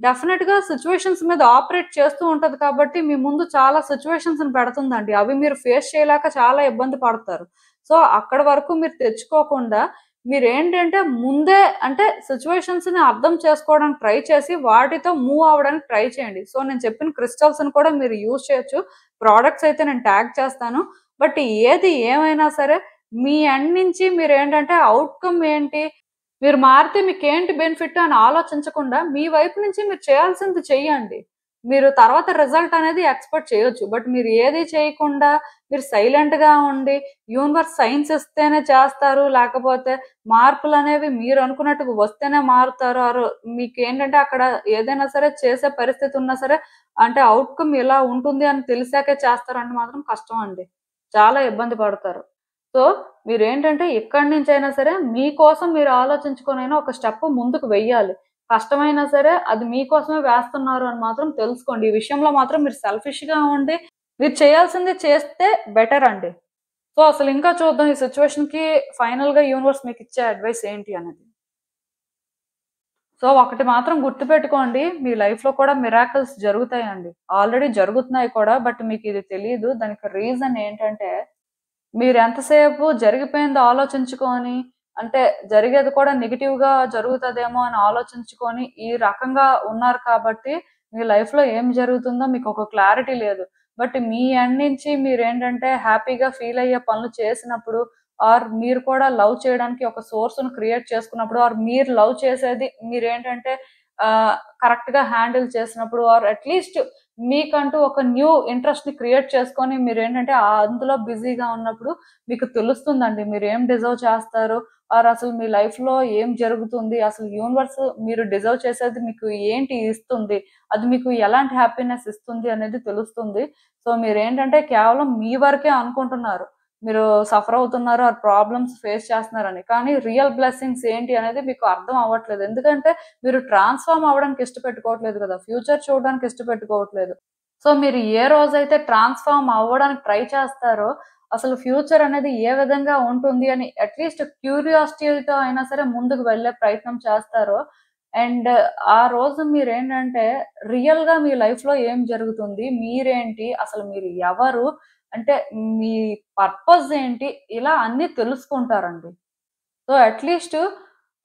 A: డెఫినిట్‌గా సిట్యుయేషన్స్ మీద ఆపరేట్ చేస్తూ ఉంటది కాబట్టి, మీ ముందు చాలా సిట్యుయేషన్స్‌ని పెడుతుందండి. అవి మీరు ఫేస్ చేయలేక చాలా ఇబ్బంది పడతారు. సో, అక్కడి వరకు మీరు తెచ్చుకోకుండా, మీరేంటంటే ముందే అంటే సిట్యుయేషన్స్‌ని అర్థం చేసుకోవడానికి ట్రై చేసి, వాటితో మూవ్ అవ్వడానికి ట్రై చేయండి. సో, నేను చెప్పిన క్రిస్టల్స్‌ని కూడా మీరు యూజ్ చేయొచ్చు. ప్రొడక్ట్స్ అయితే నేను ట్యాగ్ చేస్తాను. బట్ ఏది ఏమైనా సరే, మీ ఎండ్ నుంచి మీరేంటంటే ఔట్‌కమ్ ఏంటి? మీరు మారితే మీకేంటి బెనిఫిట్ అని ఆలోచించకుండా, మీ వైపు నుంచి మీరు చేయాల్సింది చెయ్యండి. మీరు తర్వాత రిజల్ట్ అనేది ఎక్స్‌పెక్ట్ చేయొచ్చు. బట్ మీరు ఏది చేయకుండా మీరు సైలెంట్‌గా ఉండి యూనివర్స్ సైన్స్ ఇస్తేనే చేస్తారు. లేకపోతే మార్పులనేవి మీరు అనుకున్నట్టుగా వస్తేనే మారుతారు. మీకేంటంటే అక్కడ ఏదైనా సరే చేసే పరిస్థితి ఉన్నా సరే అంటే ఔట్‌కమ్ ఇలా ఉంటుంది అని తెలిసాకే చేస్తారంటే మాత్రం కష్టం అండి. చాలా ఇబ్బంది పడతారు. సో, మీరేంటంటే ఎక్కడి నుంచైనా సరే మీకోసం మీరు ఆలోచించుకొనైనా ఒక స్టెప్ ముందుకు వెయ్యాలి. కష్టమైనా సరే అది మీకోసమే వేస్తున్నారు అని మాత్రం తెలుసుకోండి. ఈ విషయంలో మాత్రం మీరు సెల్ఫిష్‌గా ఉండి మీరు చేయాల్సింది చేస్తే బెటర్ అండి. సో, అసలు ఇంకా చూద్దాం ఈ సిట్యుయేషన్‌కి ఫైనల్‌గా యూనివర్స్ మీకిచ్చే అడ్వైస్ ఏంటి అనేది. సో, ఒకటి మాత్రం గుర్తుపెట్టుకోండి. మీ లైఫ్‌లో కూడా మిరాకిల్స్ జరుగుతాయండి. ఆల్రెడీ జరుగుతున్నాయి కూడా. బట్ మీకిది తెలీదు. దానికి రీజన్ ఏంటంటే మీరెంతసేపు జరిగిపోయింది ఆలోచించుకొని, అంటే జరిగేది కూడా నెగెటివ్‌గా జరుగుతదేమో అని ఆలోచించుకొని, ఈ రకంగా ఉన్నారు కాబట్టి, మీ లైఫ్‌లో ఏం జరుగుతుందో మీకొక క్లారిటీ లేదు. బట్ మీ ఎండ్ నుంచి మీరేంటంటే హ్యాపీగా ఫీల్ అయ్యే పనులు చేసినప్పుడు, మీరు కూడా లవ్ చేయడానికి ఒక సోర్స్‌ని క్రియేట్ చేసుకున్నప్పుడు, మీరు లవ్ చేసేది మీరేంటంటే కరెక్ట్‌గా హ్యాండిల్ చేసినప్పుడు, అట్‌లీస్ట్ మీకంటూ ఒక న్యూ ఇంట్రెస్ట్‌ని క్రియేట్ చేసుకొని మీరేంటంటే అందులో బిజీగా ఉన్నప్పుడు మీకు తెలుస్తుందండి. మీరేం డిజర్వ్ చేస్తారు? అసలు మీ లైఫ్‌లో ఏం జరుగుతుంది? అసలు యూనివర్స్ మీరు డిజర్వ్ చేసేది మీకు ఏంటి ఇస్తుంది? అది మీకు ఎలాంటి హ్యాపీనెస్ ఇస్తుంది అనేది తెలుస్తుంది. సో, మీరేంటంటే కేవలం మీ వరకే అనుకుంటున్నారు. మీరు సఫర్ అవుతున్నారు ప్రాబ్లమ్స్ ఫేస్ చేస్తున్నారని. కానీ రియల్ బ్లెస్సింగ్స్ ఏంటి అనేది మీకు అర్థం అవ్వట్లేదు. ఎందుకంటే మీరు ట్రాన్స్‌ఫార్మ్ అవ్వడానికి ఇష్టపెట్టుకోవట్లేదు కదా! ఫ్యూచర్ చూడడానికి ఇష్టపెట్టుకోవట్లేదు. సో, మీరు ఏ రోజైతే ట్రాన్స్‌ఫార్మ్ అవ్వడానికి ట్రై చేస్తారో, అసలు ఫ్యూచర్ అనేది ఏ విధంగా ఉంటుంది అని అట్‌లీస్ట్ క్యూరియాసిటీతో అయినా సరే ముందుకు వెళ్ళే ప్రయత్నం చేస్తారో, అండ్ ఆ రోజు మీరేంటంటే రియల్‌గా మీ లైఫ్‌లో ఏం జరుగుతుంది? మీరేంటి? అసలు మీరు ఎవరు? అంటే మీ పర్పస్ ఏంటి? ఇలా అన్నీ తెలుసుకుంటారండి. సో, అట్‌లీస్ట్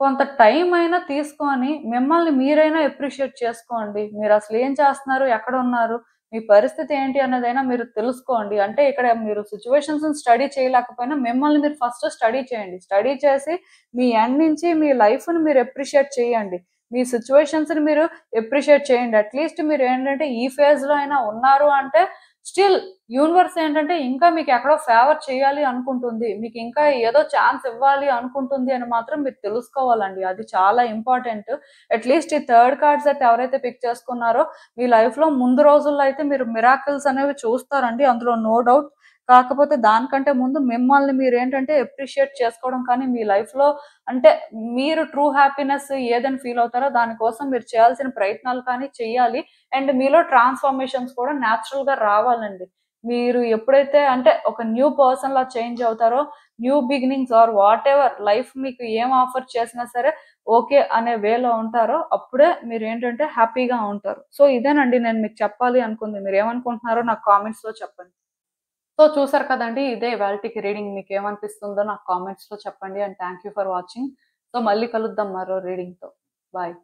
A: కొంత టైమైనా తీసుకొని మిమ్మల్ని మీరైనా అప్రిషియేట్ చేసుకోండి. మీరసలేం చేస్తున్నారు? ఎక్కడున్నారు? మీ పరిస్థితి ఏంటి అన్నదైనా మీరు తెలుసుకోండి. అంటే ఇక్కడ మీరు సిట్యుయేషన్స్‌ని స్టడీ చేయలేకపోయినా మిమ్మల్ని మీరు ఫస్ట్ స్టడీ చేయండి. స్టడీ చేసి మీ ఎండ్ నుంచి మీ లైఫ్‌ని మీరు అప్రిషియేట్ చేయండి. మీ సిట్యుయేషన్స్‌ని మీరు అప్రిషియేట్ చేయండి. అట్‌లీస్ట్ మీరేంటంటే ఈ ఫేజ్‌లో అయినా ఉన్నారు అంటే స్టిల్ యూనివర్స్ ఏంటంటే ఇంకా మీకెక్కడో ఫేవర్ చేయాలి అనుకుంటుంది. మీకింకా ఏదో ఛాన్స్ ఇవ్వాలి అనుకుంటుంది అని మాత్రం మీరు తెలుసుకోవాలండి. అది చాలా ఇంపార్టెంట్. అట్‌లీస్ట్ ఈ థర్డ్ కార్డ్ సెట్ ఎవరైతే పిక్ చేసుకున్నారో మీ లైఫ్‌లో ముందు రోజుల్లో అయితే మీరు మిరాకిల్స్ అనేవి చూస్తారండి. అందులో నో డౌట్. కాకపోతే దానికంటే ముందు మిమ్మల్ని మీరేంటంటే అప్రిషియేట్ చేసుకోవడం కానీ మీ లైఫ్‌లో అంటే మీరు ట్రూ హ్యాపీనెస్ ఏదని ఫీల్ అవుతారో దానికోసం మీరు చేయాల్సిన ప్రయత్నాలు కానీ చెయ్యాలి. అండ్ మీలో ట్రాన్స్‌ఫర్మేషన్స్ కూడా నేచురల్‌గా రావాలండి. మీరు ఎప్పుడైతే అంటే ఒక న్యూ పర్సన్‌లా చేంజ్ అవుతారో, న్యూ బిగినింగ్స్ వాటెవర్ లైఫ్ మీకు ఏం ఆఫర్ చేసినా సరే ఓకే అనే వేలో ఉంటారో, అప్పుడే మీరేంటంటే హ్యాపీగా ఉంటారు. సో, ఇదేనండి నేను మీకు చెప్పాలి అనుకుంది. మీరేమనుకుంటున్నారో నాకు కామెంట్స్‌లో చెప్పండి. సో, చూసారు కదండీ! ఇదే ఇవాల్టికి రీడింగ్. మీకేమనిపిస్తుందో నాకు కామెంట్స్‌లో చెప్పండి. And thank you for watching. So, మళ్ళీ కలుద్దాం మరో రీడింగ్‌తో. బాయ్.